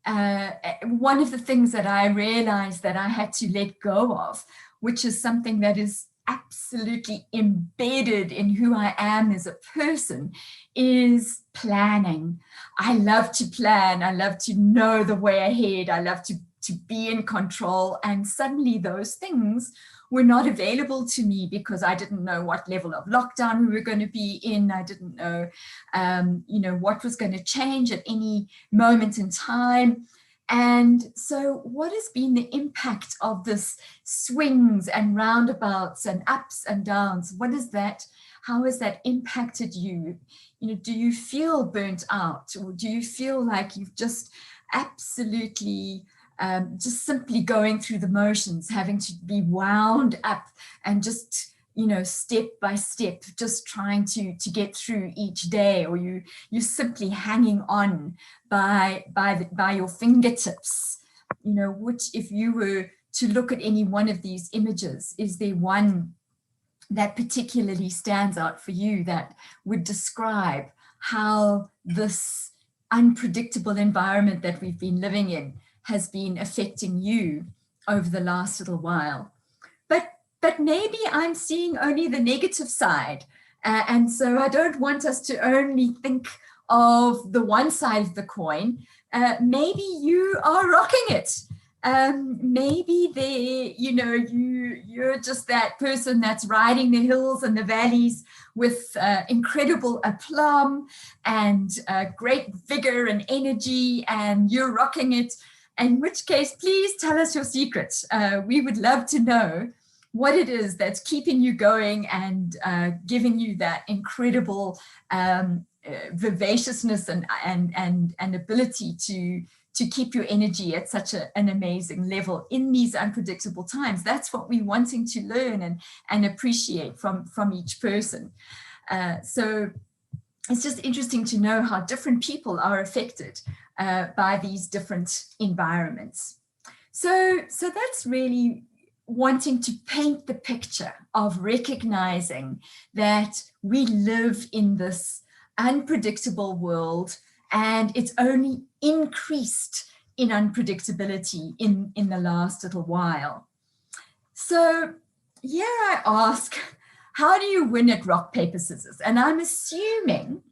one of the things that I realized that I had to let go of, which is something that is absolutely embedded in who I am as a person, is planning. I love to plan. I love to know the way ahead. I love to be in control. And suddenly those things were not available to me because I didn't know what level of lockdown we were going to be in. I didn't know, you know, what was going to change at any moment in time. And so what has been the impact of this swings and roundabouts and ups and downs? What is that? How has that impacted you? You know, do you feel burnt out, or do you feel like you've just absolutely just simply going through the motions, having to be wound up and just, you know, step by step, just trying to get through each day, or you're simply hanging on by your fingertips? You know, which, if you were to look at any one of these images, is there one that particularly stands out for you that would describe how this unpredictable environment that we've been living in has been affecting you over the last little while? But maybe I'm seeing only the negative side. And so I don't want us to only think of the one side of the coin. Maybe you are rocking it. Maybe you're just that person that's riding the hills and the valleys with incredible aplomb and great vigor and energy, and you're rocking it. In which case, please tell us your secret. We would love to know what it is that's keeping you going and giving you that incredible vivaciousness and ability to keep your energy at such an amazing level in these unpredictable times. That's what we're wanting to learn and appreciate from each person. So it's just interesting to know how different people are affected by these different environments. So that's really wanting to paint the picture of recognizing that we live in this unpredictable world, and it's only increased in unpredictability in the last little while. So here I ask, how do you win at rock, paper, scissors? And I'm assuming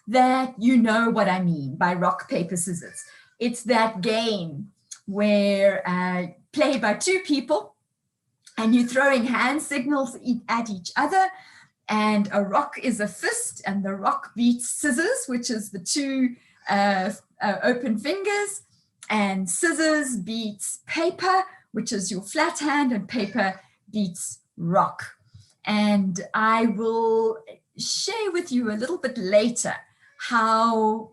that you know what I mean by rock, paper, scissors. It's that game where played by two people, and you're throwing hand signals at each other, and a rock is a fist, and the rock beats scissors, which is the two open fingers, and scissors beats paper, which is your flat hand, and paper beats rock. And I will share with you a little bit later how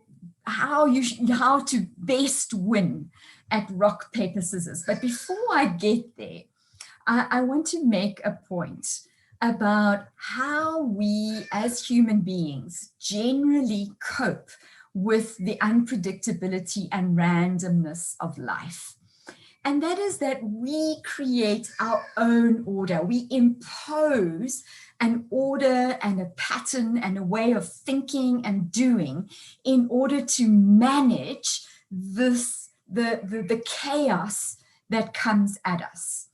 to best win at rock, paper, scissors. But before I get there, I want to make a point. about how we as human beings generally cope with the unpredictability and randomness of life. And that is that we create our own order. We impose an order and a pattern and a way of thinking and doing in order to manage the chaos that comes at us.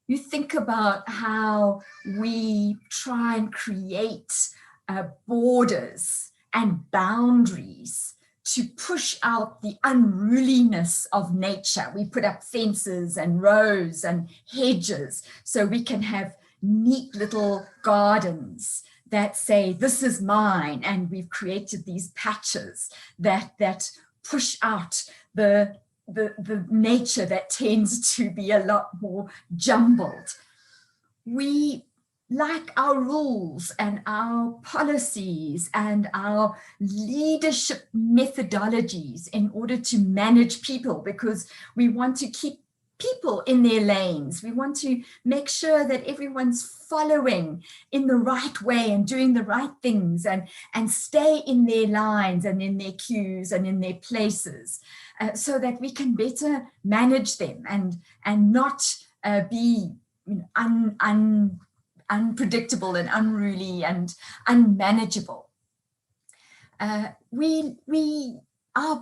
You think about how we try and create borders and boundaries to push out the unruliness of nature. We put up fences and rows and hedges so we can have neat little gardens that say, this is mine. And we've created these patches that push out the nature that tends to be a lot more jumbled. We like our rules and our policies and our leadership methodologies in order to manage people, because we want to keep people in their lanes. We want to make sure that everyone's following in the right way and doing the right things and stay in their lines and in their queues and in their places, so that we can better manage them and not be unpredictable and unruly and unmanageable. Our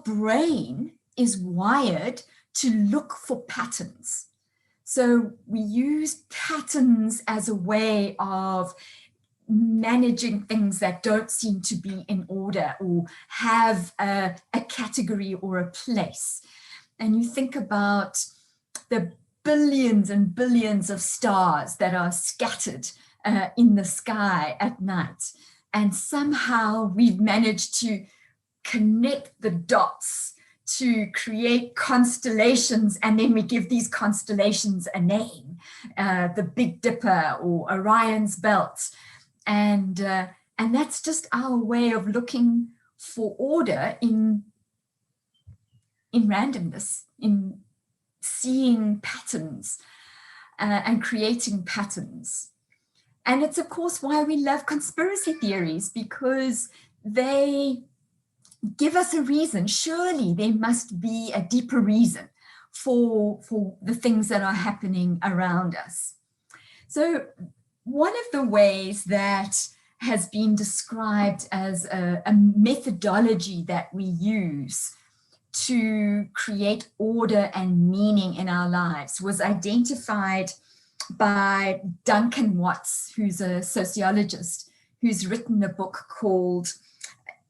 brain is wired to look for patterns. So we use patterns as a way of managing things that don't seem to be in order or have a category or a place. And you think about the billions and billions of stars that are scattered in the sky at night. And somehow we've managed to connect the dots to create constellations, and then we give these constellations a name, the Big Dipper or Orion's Belt. And that's just our way of looking for order in randomness, in seeing patterns and creating patterns. And it's of course why we love conspiracy theories, because they give us a reason. Surely there must be a deeper reason for the things that are happening around us. So one of the ways that has been described as a methodology that we use to create order and meaning in our lives was identified by Duncan Watts, who's a sociologist, who's written a book called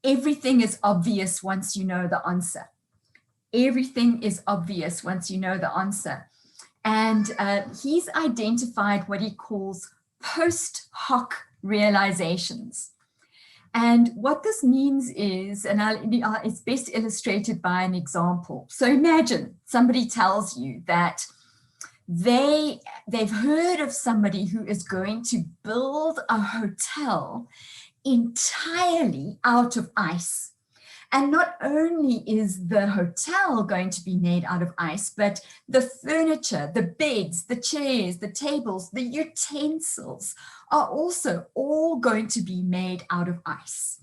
Everything is Obvious Once You Know the Answer. Everything is obvious once you know the answer. And he's identified what he calls post hoc realizations. And what this means is, and it's best illustrated by an example. So imagine somebody tells you that they've heard of somebody who is going to build a hotel entirely out of ice. And not only is the hotel going to be made out of ice, but the furniture, the beds, the chairs, the tables, the utensils are also all going to be made out of ice.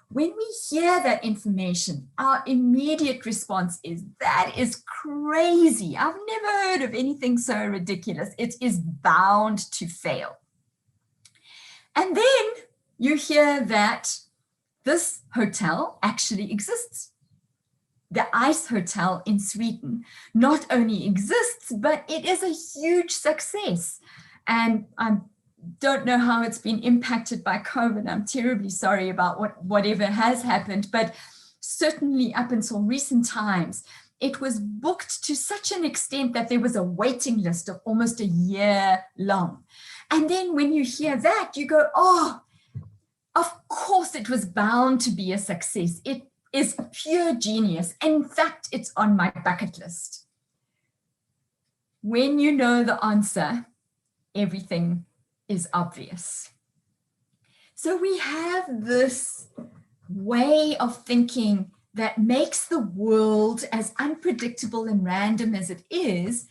When we hear that information, our immediate response is, that is crazy. I've never heard of anything so ridiculous. It is bound to fail. And then you hear that this hotel actually exists. The Ice Hotel in Sweden not only exists, but it is a huge success. And I don't know how it's been impacted by COVID. I'm terribly sorry about whatever has happened, but certainly up until recent times, it was booked to such an extent that there was a waiting list of almost a year long. And then when you hear that, you go, oh, of course it was bound to be a success. It is pure genius. In fact, it's on my bucket list. When you know the answer, everything is obvious. So we have this way of thinking that makes the world as unpredictable and random as it is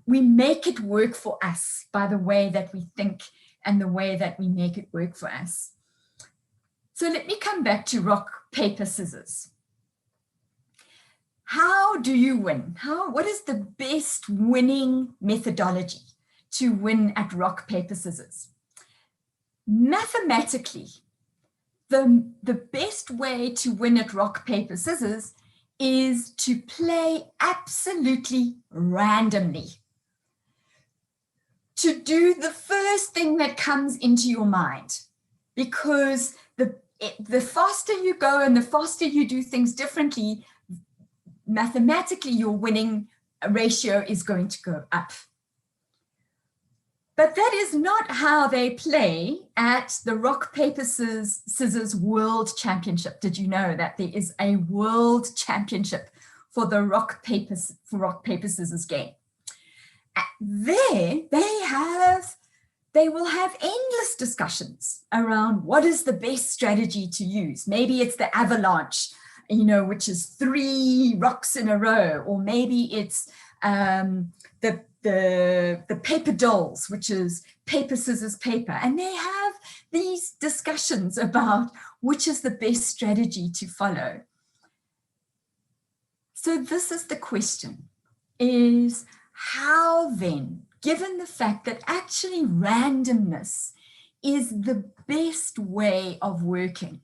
we make it work for us by the way that we think and the way that we make it work for us. So let me come back to rock, paper, scissors. How do you win? What is the best winning methodology to win at rock, paper, scissors? Mathematically, the best way to win at rock, paper, scissors is to play absolutely randomly. To do the first thing that comes into your mind, because the faster you go and the faster you do things differently, mathematically your winning ratio is going to go up. But that is not how they play at the Rock, Paper, Scissors World Championship. Did you know that there is a World Championship for the Rock, Paper, Scissors game? There, they will have endless discussions around what is the best strategy to use. Maybe it's the avalanche, which is 3 rocks in a row, or maybe it's the paper dolls, which is paper, scissors, paper. And they have these discussions about which is the best strategy to follow. So this is the question, is how then, given the fact that actually randomness is the best way of working,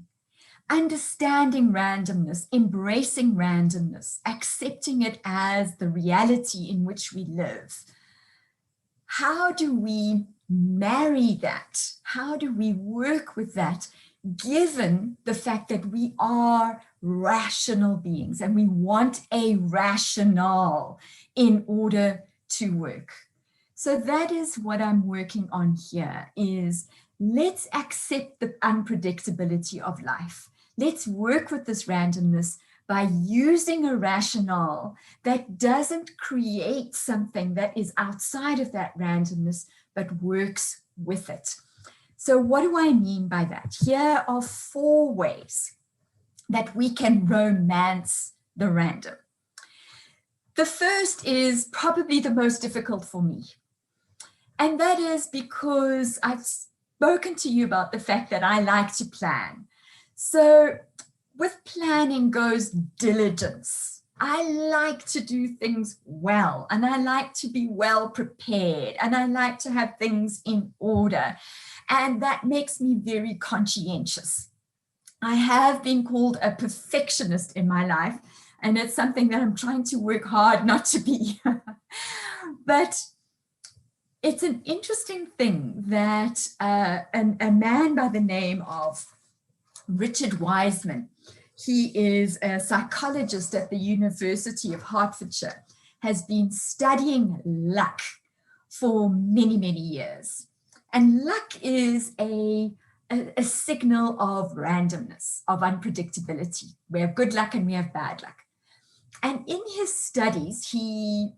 understanding randomness, embracing randomness, accepting it as the reality in which we live. How do we marry that? How do we work with that, given the fact that we are rational beings and we want a rationale in order to work? So that is what I'm working on here, is let's accept the unpredictability of life. Let's work with this randomness by using a rationale that doesn't create something that is outside of that randomness, but works with it. So what do I mean by that? Here are 4 ways that we can romance the random. The first is probably the most difficult for me. And that is because I've spoken to you about the fact that I like to plan. So with planning goes diligence. I like to do things well, and I like to be well prepared, and I like to have things in order. And that makes me very conscientious. I have been called a perfectionist in my life, and it's something that I'm trying to work hard not to be. But it's an interesting thing that a man by the name of Richard Wiseman, he is a psychologist at the University of Hertfordshire, has been studying luck for many, many years. And luck is a signal of randomness, of unpredictability. We have good luck and we have bad luck. And in his studies, he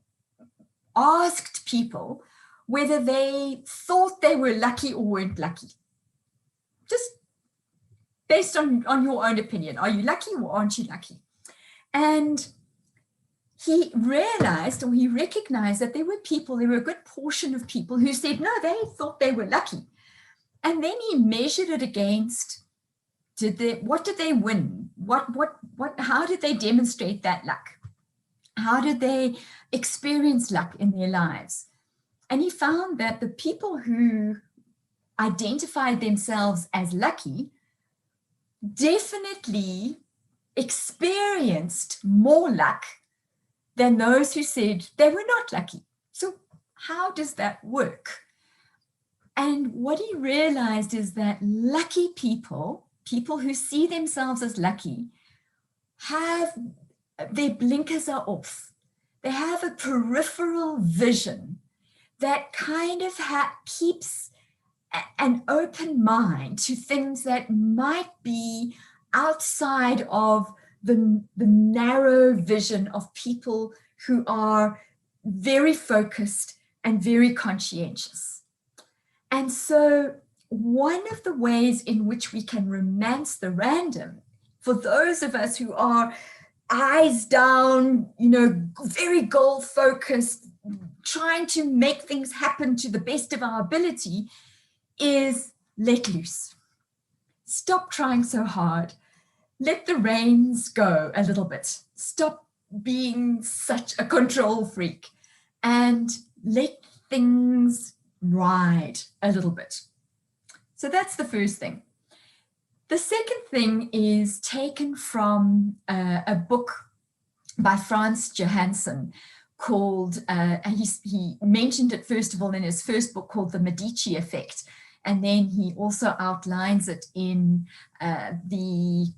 asked people whether they thought they were lucky or weren't lucky. Just based on your own opinion. Are you lucky or aren't you lucky? And he realized, or he recognized, that there were a good portion of people who said, no, they thought they were lucky. And then he measured it against, what did they win? How did they demonstrate that luck? How did they experience luck in their lives? And he found that the people who identified themselves as lucky definitely experienced more luck than those who said they were not lucky. So how does that work? And what he realized is that lucky people who see themselves as lucky, have their blinkers are off. They have a peripheral vision that kind of keeps an open mind to things that might be outside of the narrow vision of people who are very focused and very conscientious. And so one of the ways in which we can romance the random, for those of us who are eyes down, very goal focused, trying to make things happen to the best of our ability, is let loose. Stop trying so hard. Let the reins go a little bit. Stop being such a control freak and let things ride a little bit. So that's the first thing. The second thing is taken from a book by Frans Johansson called, he mentioned it first of all in his first book called The Medici Effect. And then he also outlines it in the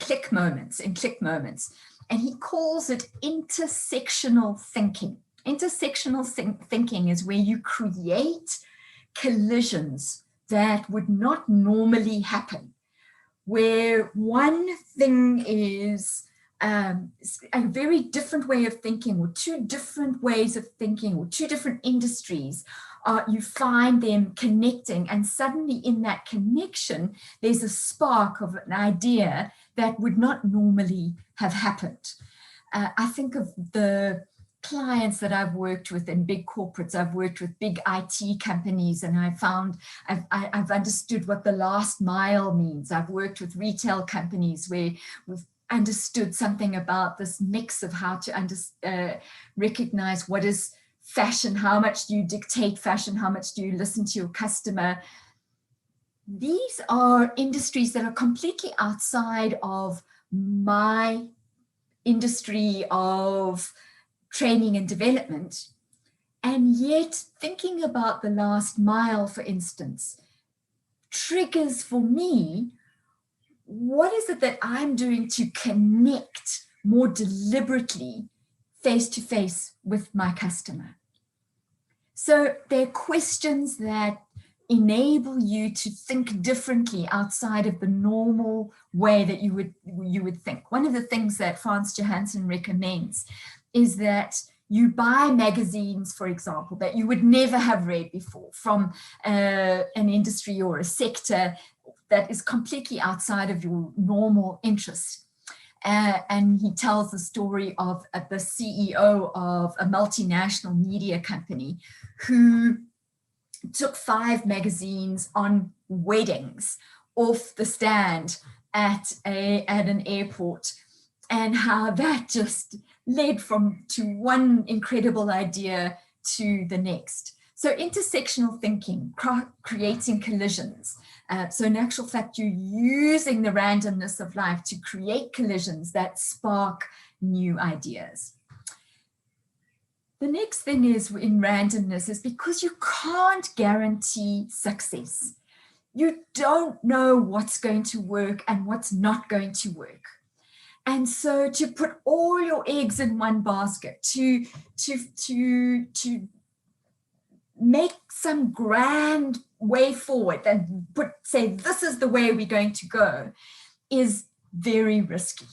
Click Moments, and he calls it intersectional thinking. Intersectional thinking is where you create collisions that would not normally happen, where one thing is a very different way of thinking, or two different ways of thinking, or two different industries. You find them connecting, and suddenly in that connection, there's a spark of an idea that would not normally have happened. I think of the clients that I've worked with in big corporates. I've worked with big IT companies, and I've understood what the last mile means. I've worked with retail companies where we've understood something about this mix of how to recognize what is fashion, how much do you dictate fashion, how much do you listen to your customer. These are industries that are completely outside of my industry of training and development. And yet thinking about the last mile, for instance, triggers for me, what is it that I'm doing to connect more deliberately face to face with my customer? So they're questions that enable you to think differently outside of the normal way that you would think. One of the things that Frans Johansson recommends is that you buy magazines, for example, that you would never have read before from an industry or a sector that is completely outside of your normal interest. And he tells the story of the CEO of a multinational media company who took 5 magazines on weddings off the stand at an airport, and how that just led to one incredible idea to the next. So intersectional thinking, creating collisions. So in actual fact, you're using the randomness of life to create collisions that spark new ideas. The next thing is in randomness is because you can't guarantee success. You don't know what's going to work and what's not going to work. And so to put all your eggs in one basket, to make some grand way forward and say, this is the way we're going to go, is very risky.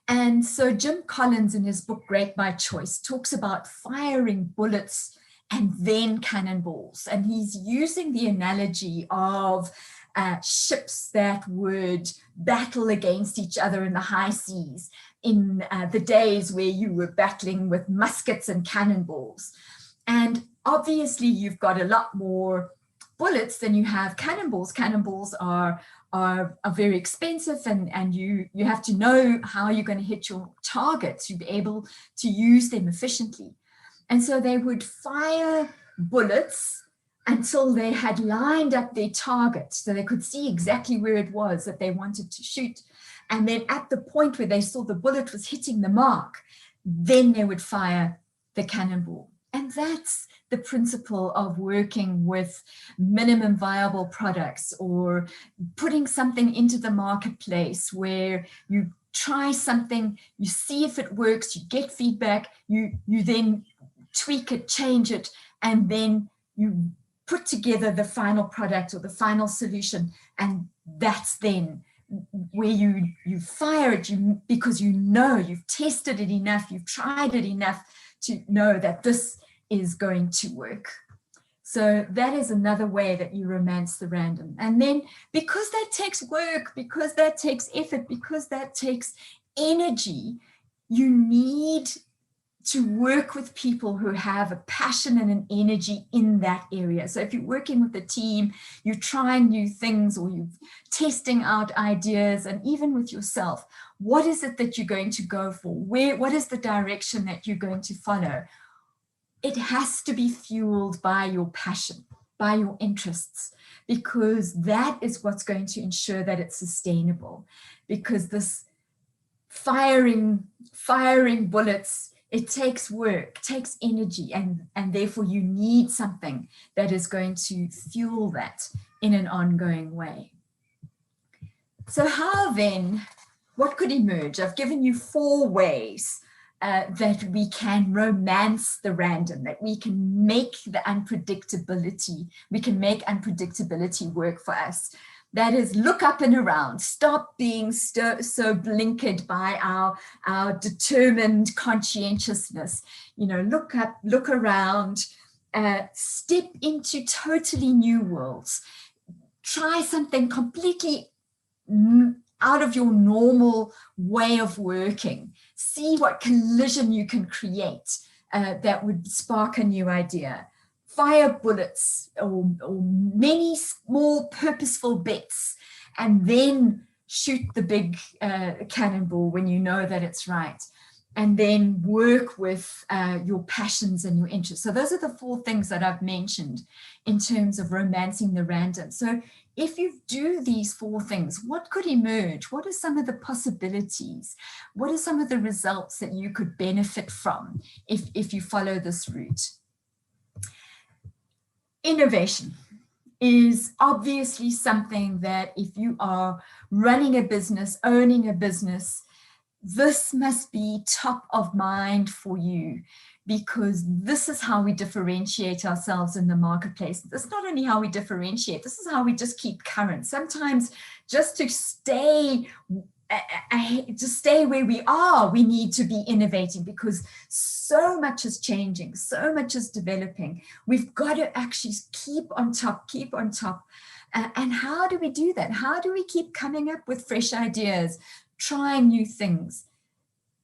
And so Jim Collins in his book, Great by Choice, talks about firing bullets and then cannonballs. And he's using the analogy of ships that would battle against each other in the high seas in the days where you were battling with muskets and cannonballs. And obviously you've got a lot more bullets than you have cannonballs. Cannonballs are very expensive, and you have to know how you're going to hit your target to be able to use them efficiently. And so they would fire bullets until they had lined up their target, so they could see exactly where it was that they wanted to shoot. And then at the point where they saw the bullet was hitting the mark, then they would fire the cannonball. And that's the principle of working with minimum viable products, or putting something into the marketplace where you try something, you see if it works, you get feedback, you then tweak it, change it, and then you put together the final product or the final solution. And that's then where you fire it because you know you've tested it enough, you've tried it enough to know that this is going to work. So that is another way that you romance the random. And then because that takes work, because that takes effort, because that takes energy, you need to work with people who have a passion and an energy in that area. So if you're working with a team, you're trying new things, or you're testing out ideas, and even with yourself, what is it that you're going to go for? What is the direction that you're going to follow? It has to be fueled by your passion, by your interests, because that is what's going to ensure that it's sustainable. Because this firing bullets, it takes work, takes energy, and therefore you need something that is going to fuel that in an ongoing way. So how then, what could emerge? I've given you 4 ways that we can romance the random, that we can make the unpredictability, we can make unpredictability work for us. That is, look up and around, stop being so blinkered by our determined conscientiousness. You know, look up, look around, step into totally new worlds. Try something completely out of your normal way of working. See what collision you can create that would spark a new idea. Fire bullets or many small purposeful bets, and then shoot the big cannonball when you know that it's right. And then work with your passions and your interests. So those are the 4 things that I've mentioned in terms of romancing the random. So if you do these 4 things, what could emerge? What are some of the possibilities? What are some of the results that you could benefit from if you follow this route? Innovation is obviously something that if you are running a business, owning a business, this must be top of mind for you, because this is how we differentiate ourselves in the marketplace. This is not only how we differentiate, this is how we just keep current. Sometimes just to stay where we are, we need to be innovating, because so much is changing, so much is developing. We've got to actually keep on top. And how do we do that? How do we keep coming up with fresh ideas, trying new things?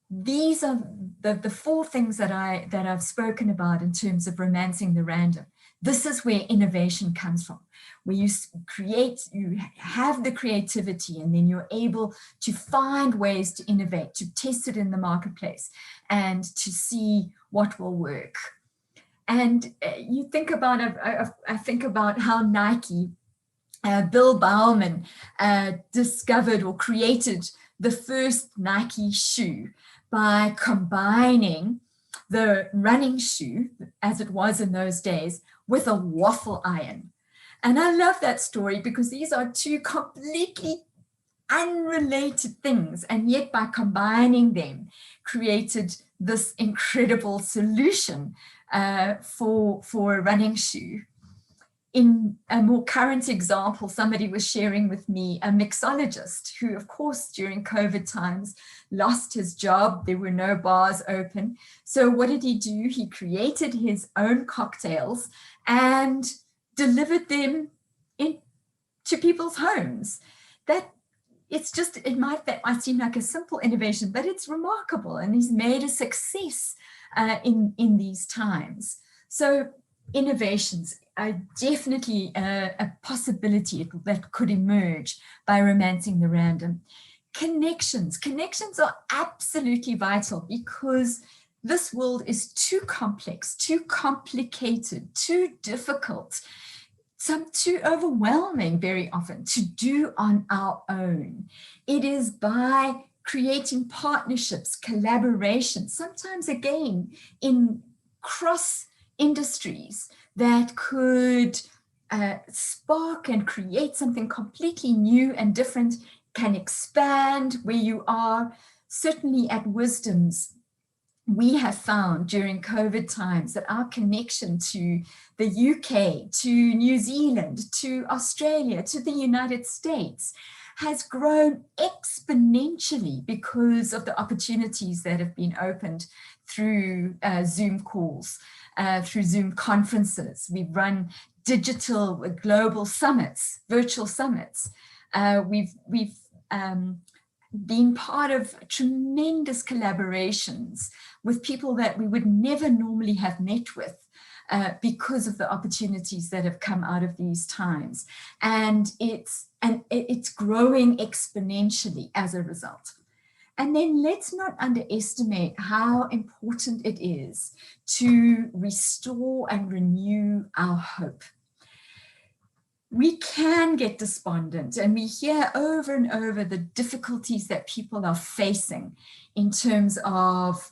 These are the 4 things that I've spoken about in terms of romancing the random. This is where innovation comes from, where you have the creativity, and then you're able to find ways to innovate, to test it in the marketplace, and to see what will work. And you think about, I think about how Nike, Bill Bauman discovered or created the first Nike shoe by combining the running shoe, as it was in those days, with a waffle iron. And I love that story, because these are 2 completely unrelated things, and yet by combining them created this incredible solution for a running shoe. In a more current example, somebody was sharing with me, a mixologist who, of course, during COVID times, lost his job. There were no bars open. So what did he do? He created his own cocktails and delivered them to people's homes. That might seem like a simple innovation, but it's remarkable, and he's made a success in these times. So innovations are definitely a possibility that could emerge by romancing the random. Connections are absolutely vital, because this world is too complex, too complicated, too difficult, too overwhelming very often to do on our own. It is by creating partnerships, collaboration, sometimes again in cross industries, that could spark and create something completely new and different, can expand where you are. Certainly at Wisdoms, we have found during COVID times that our connection to the UK, to New Zealand, to Australia, to the United States has grown exponentially because of the opportunities that have been opened through Zoom calls, through Zoom conferences. We've run digital global summits, virtual summits. We've been part of tremendous collaborations with people that we would never normally have met with because of the opportunities that have come out of these times. And it's growing exponentially as a result. And then let's not underestimate how important it is to restore and renew our hope. We can get despondent, and we hear over and over the difficulties that people are facing in terms of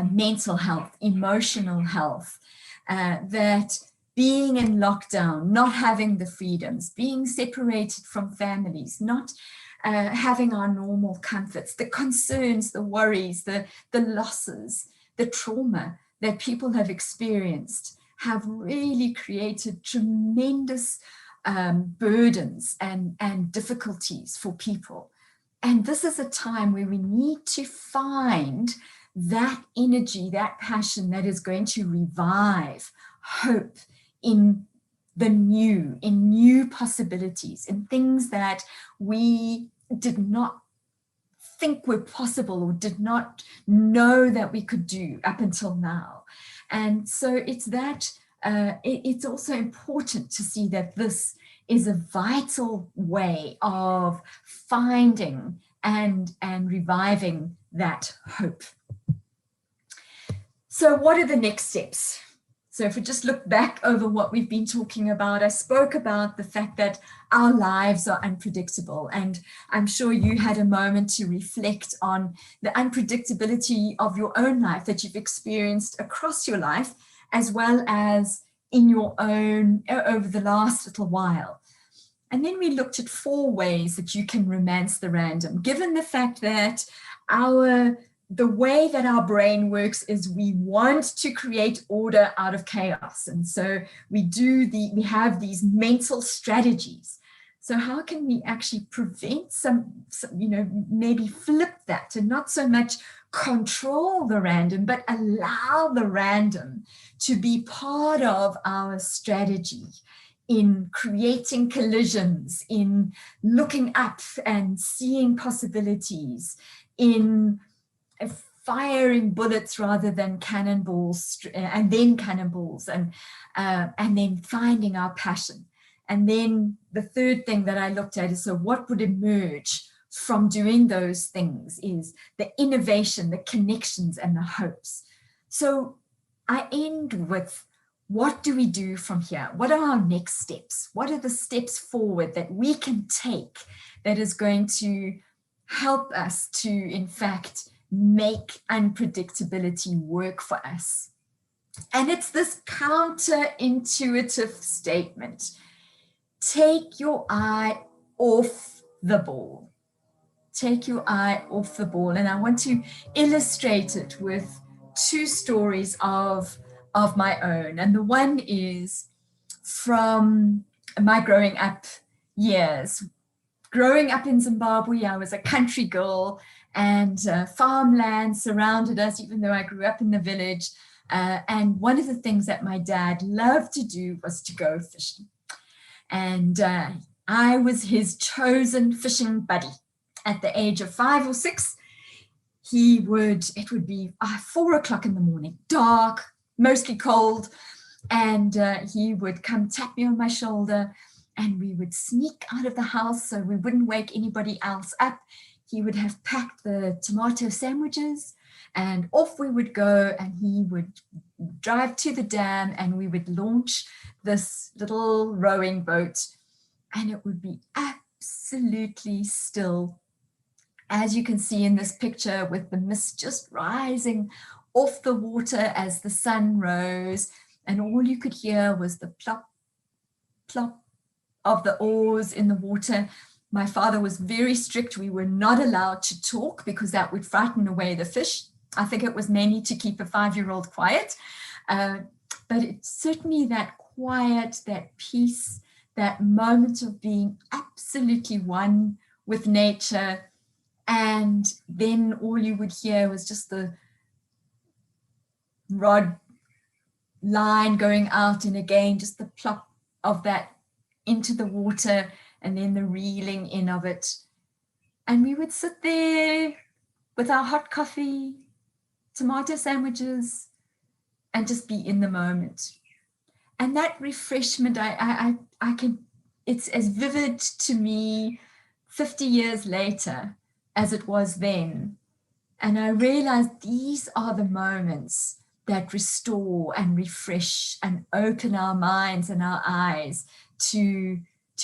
mental health, emotional health, that being in lockdown, not having the freedoms, being separated from families, not having our normal comforts, the concerns, the worries, the losses, the trauma that people have experienced have really created tremendous burdens and difficulties for people. And this is a time where we need to find that energy, that passion that is going to revive hope in the new, in new possibilities, in things that we did not think were possible or did not know that we could do up until now. And so it's that, it's also important to see that this is a vital way of finding and reviving that hope. So what are the next steps? So if we just look back over what we've been talking about, I spoke about the fact that our lives are unpredictable. And I'm sure you had a moment to reflect on the unpredictability of your own life that you've experienced across your life, as well as in your own over the last little while. And then we looked at 4 ways that you can romance the random, given the fact that the way that our brain works is we want to create order out of chaos. And so we have these mental strategies. So how can we actually prevent some, maybe flip that and not so much control the random, but allow the random to be part of our strategy in creating collisions, in looking up and seeing possibilities, in firing bullets rather than cannonballs, and then cannonballs, and then finding our passion. And then the third thing that I looked at is, so what would emerge from doing those things is the innovation, the connections, and the hopes. So I end with, what do we do from here? What are our next steps? What are the steps forward that we can take that is going to help us to, in fact, make unpredictability work for us? And it's this counterintuitive statement. Take your eye off the ball. Take your eye off the ball. And I want to illustrate it with 2 stories of my own. And the one is from my growing up years. Growing up in Zimbabwe, I was a country girl, and farmland surrounded us, even though I grew up in the village. And one of the things that my dad loved to do was to go fishing. And I was his chosen fishing buddy. At the age of 5 or 6, it would be 4 o'clock in the morning, dark, mostly cold. And he would come tap me on my shoulder, and we would sneak out of the house so we wouldn't wake anybody else up. He would have packed the tomato sandwiches, and off we would go, and he would drive to the dam, and we would launch this little rowing boat, and it would be absolutely still, as you can see in this picture, with the mist just rising off the water as the sun rose, and all you could hear was the plop, plop of the oars in the water. My father was very strict. We were not allowed to talk because that would frighten away the fish. I think it was mainly to keep a 5-year-old quiet. But it's certainly that quiet, that peace, that moment of being absolutely one with nature. And then all you would hear was just the rod line going out, and again, just the plop of that into the water, and then the reeling in of it. And we would sit there with our hot coffee, tomato sandwiches, and just be in the moment. And that refreshment, I can, it's as vivid to me 50 years later as it was then. And I realized these are the moments that restore and refresh and open our minds and our eyes to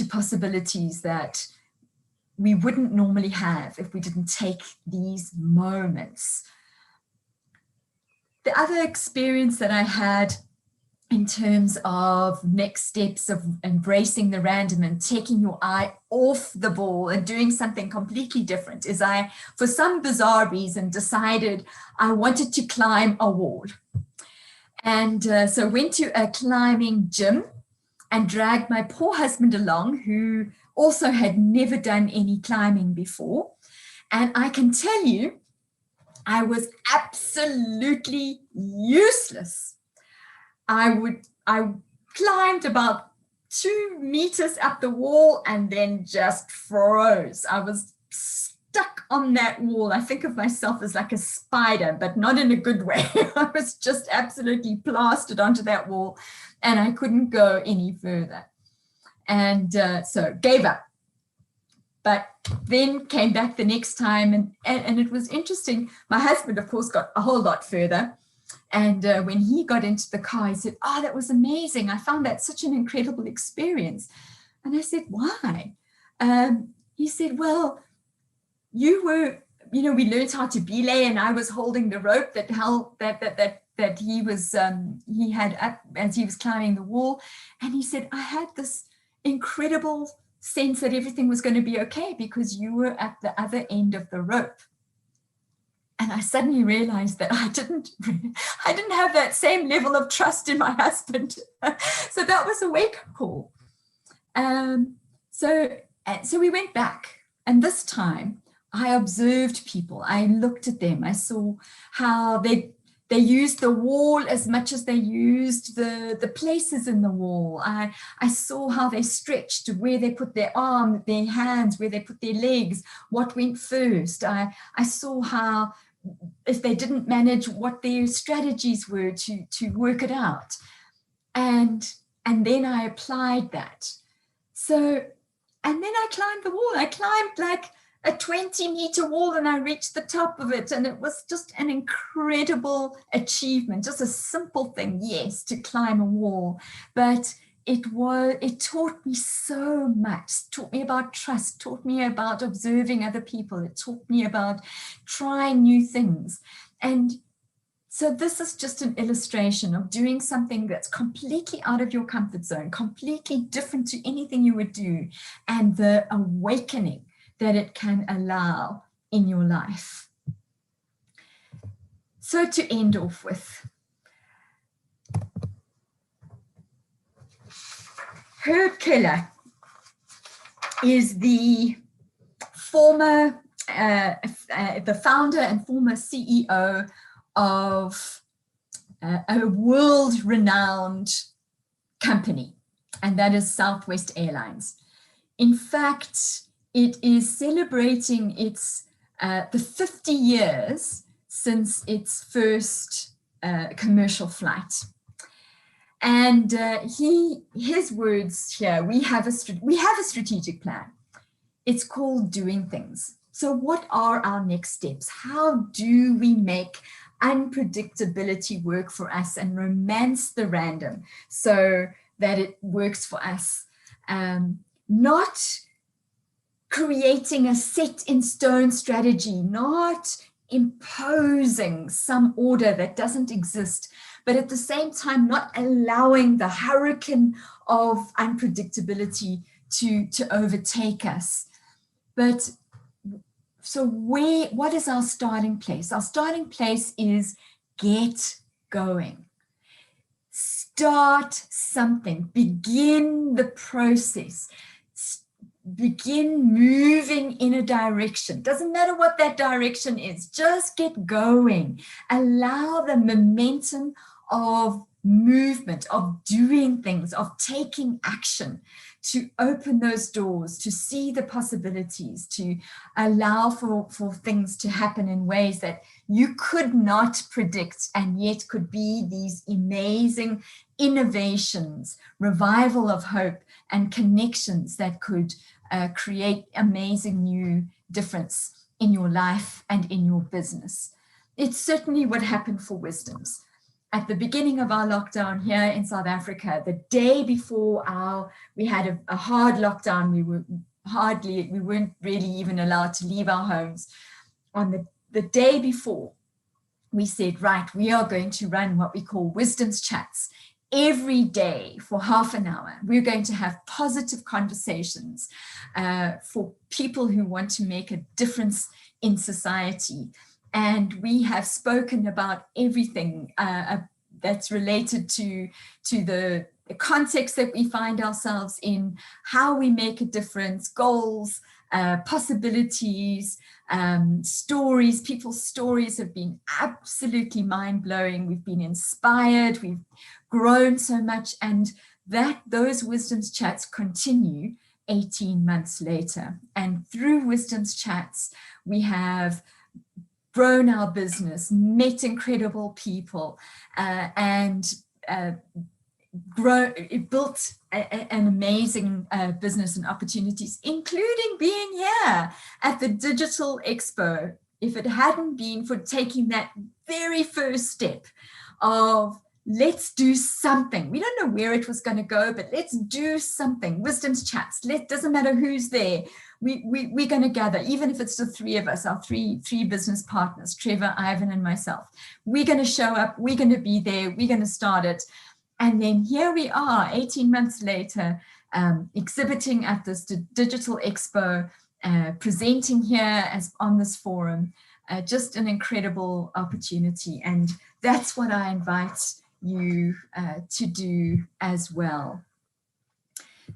possibilities that we wouldn't normally have if we didn't take these moments. The other experience that I had in terms of next steps of embracing the random and taking your eye off the ball and doing something completely different is I, for some bizarre reason, decided I wanted to climb a wall. And so went to a climbing gym and dragged my poor husband along, who also had never done any climbing before. And I can tell you, I was absolutely useless. I climbed about 2 meters up the wall and then just froze. I was stuck on that wall. I think of myself as like a spider, but not in a good way. I was just absolutely plastered onto that wall and I couldn't go any further. And so gave up. But then came back the next time and it was interesting. My husband, of course, got a whole lot further. And when he got into the car, he said, "Oh, that was amazing. I found that such an incredible experience." And I said, "Why?" He said, "Well, you were, we learned how to belay and I was holding the rope that held that he had up as he was climbing the wall." And he said, "I had this incredible sense that everything was going to be okay because you were at the other end of the rope." And I suddenly realized that I didn't have that same level of trust in my husband. So that was a wake-up call. So we went back, and this time I observed people. I looked at them. I saw how they used the wall as much as they used the places in the wall. I saw how they stretched, where they put their arms, their hands, where they put their legs, what went first. I saw how, if they didn't manage, what their strategies were to work it out. And then I applied that. So, and then I climbed the wall. I climbed like a 20-meter wall and I reached the top of it. And it was just an incredible achievement, just a simple thing, yes, to climb a wall. But it taught me so much. It taught me about trust, taught me about observing other people. It taught me about trying new things. And so this is just an illustration of doing something that's completely out of your comfort zone, completely different to anything you would do, and the awakening that it can allow in your life. So to end off with, Herb Keller is the former, the founder and former CEO of a world-renowned company, and that is Southwest Airlines. In fact, it is celebrating its the 50 years since its first commercial flight. And his words here, we have a strategic plan. It's called doing things. So what are our next steps? How do we make unpredictability work for us and romance the random so that it works for us? Not creating a set in stone strategy, not imposing some order that doesn't exist, but at the same time, not allowing the hurricane of unpredictability to overtake us. But so what is our starting place? Our starting place is get going. Start something, begin the process. Begin moving in a direction. Doesn't matter what that direction is, just get going. Allow the momentum of movement, of doing things, of taking action to open those doors, to see the possibilities, to allow for things to happen in ways that you could not predict, and yet could be these amazing innovations, revival of hope, and connections that could create amazing new difference in your life and in your business. It's certainly what happened for Wisdoms. At the beginning of our lockdown here in South Africa, the day before we had a hard lockdown, we weren't really even allowed to leave our homes. On the day before, we said, right, we are going to run what we call Wisdoms Chats. Every day for half an hour, we're going to have positive conversations for people who want to make a difference in society. And we have spoken about everything that's related to the context that we find ourselves in, how we make a difference, goals, possibilities, stories. People's stories have been absolutely mind-blowing. We've been inspired, we've grown so much, and those Wisdoms Chats continue 18 months later. And through Wisdoms Chats, we have grown our business, met incredible people, and built an amazing business and opportunities, including being here at the Digital Expo. If it hadn't been for taking that very first step of let's do something. We don't know where it was going to go, but let's do something. Wisdoms Chats. Doesn't matter who's there. We're going to gather, even if it's the three of us, our three business partners, Trevor, Ivan, and myself. We're going to show up. We're going to be there. We're going to start it. And then here we are, 18 months later, exhibiting at this Digital Expo, presenting here on this forum. Just an incredible opportunity. And that's what I invite you to do as well.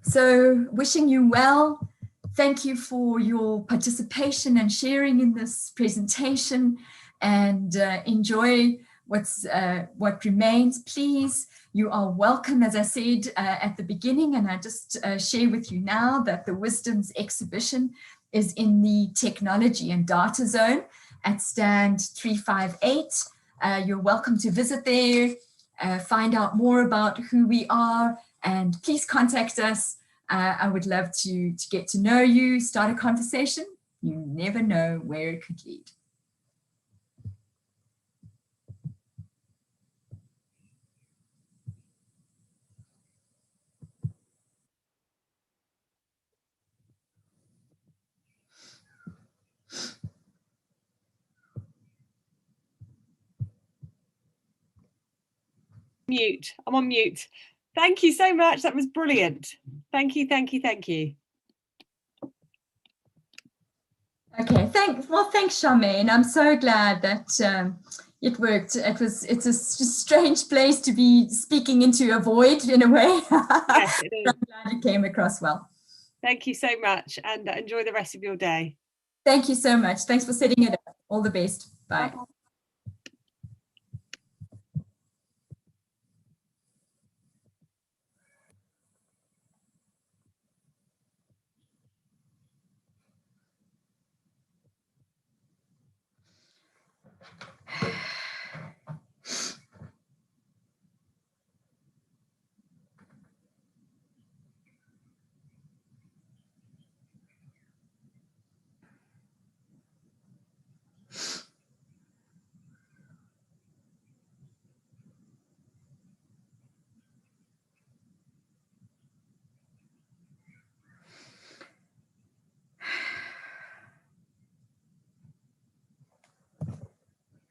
So wishing you well. Thank you for your participation and sharing in this presentation, and enjoy what remains. Please, you are welcome, as I said at the beginning, and I just share with you now that the Wisdoms exhibition is in the Technology and Data Zone at stand 358. You're welcome to visit there, find out more about who we are, and please contact us. I would love to get to know you, start a conversation. You never know where it could lead. Mute. I'm on mute. Thank you so much. That was brilliant. Thank you, thank you, thank you. Okay, thanks, Charmaine. I'm so glad that it worked. It's a strange place to be speaking into a void in a way. Yes, it is. I'm glad it came across well. Thank you so much, and enjoy the rest of your day. Thank you so much. Thanks for setting it up. All the best. Bye. Bye-bye.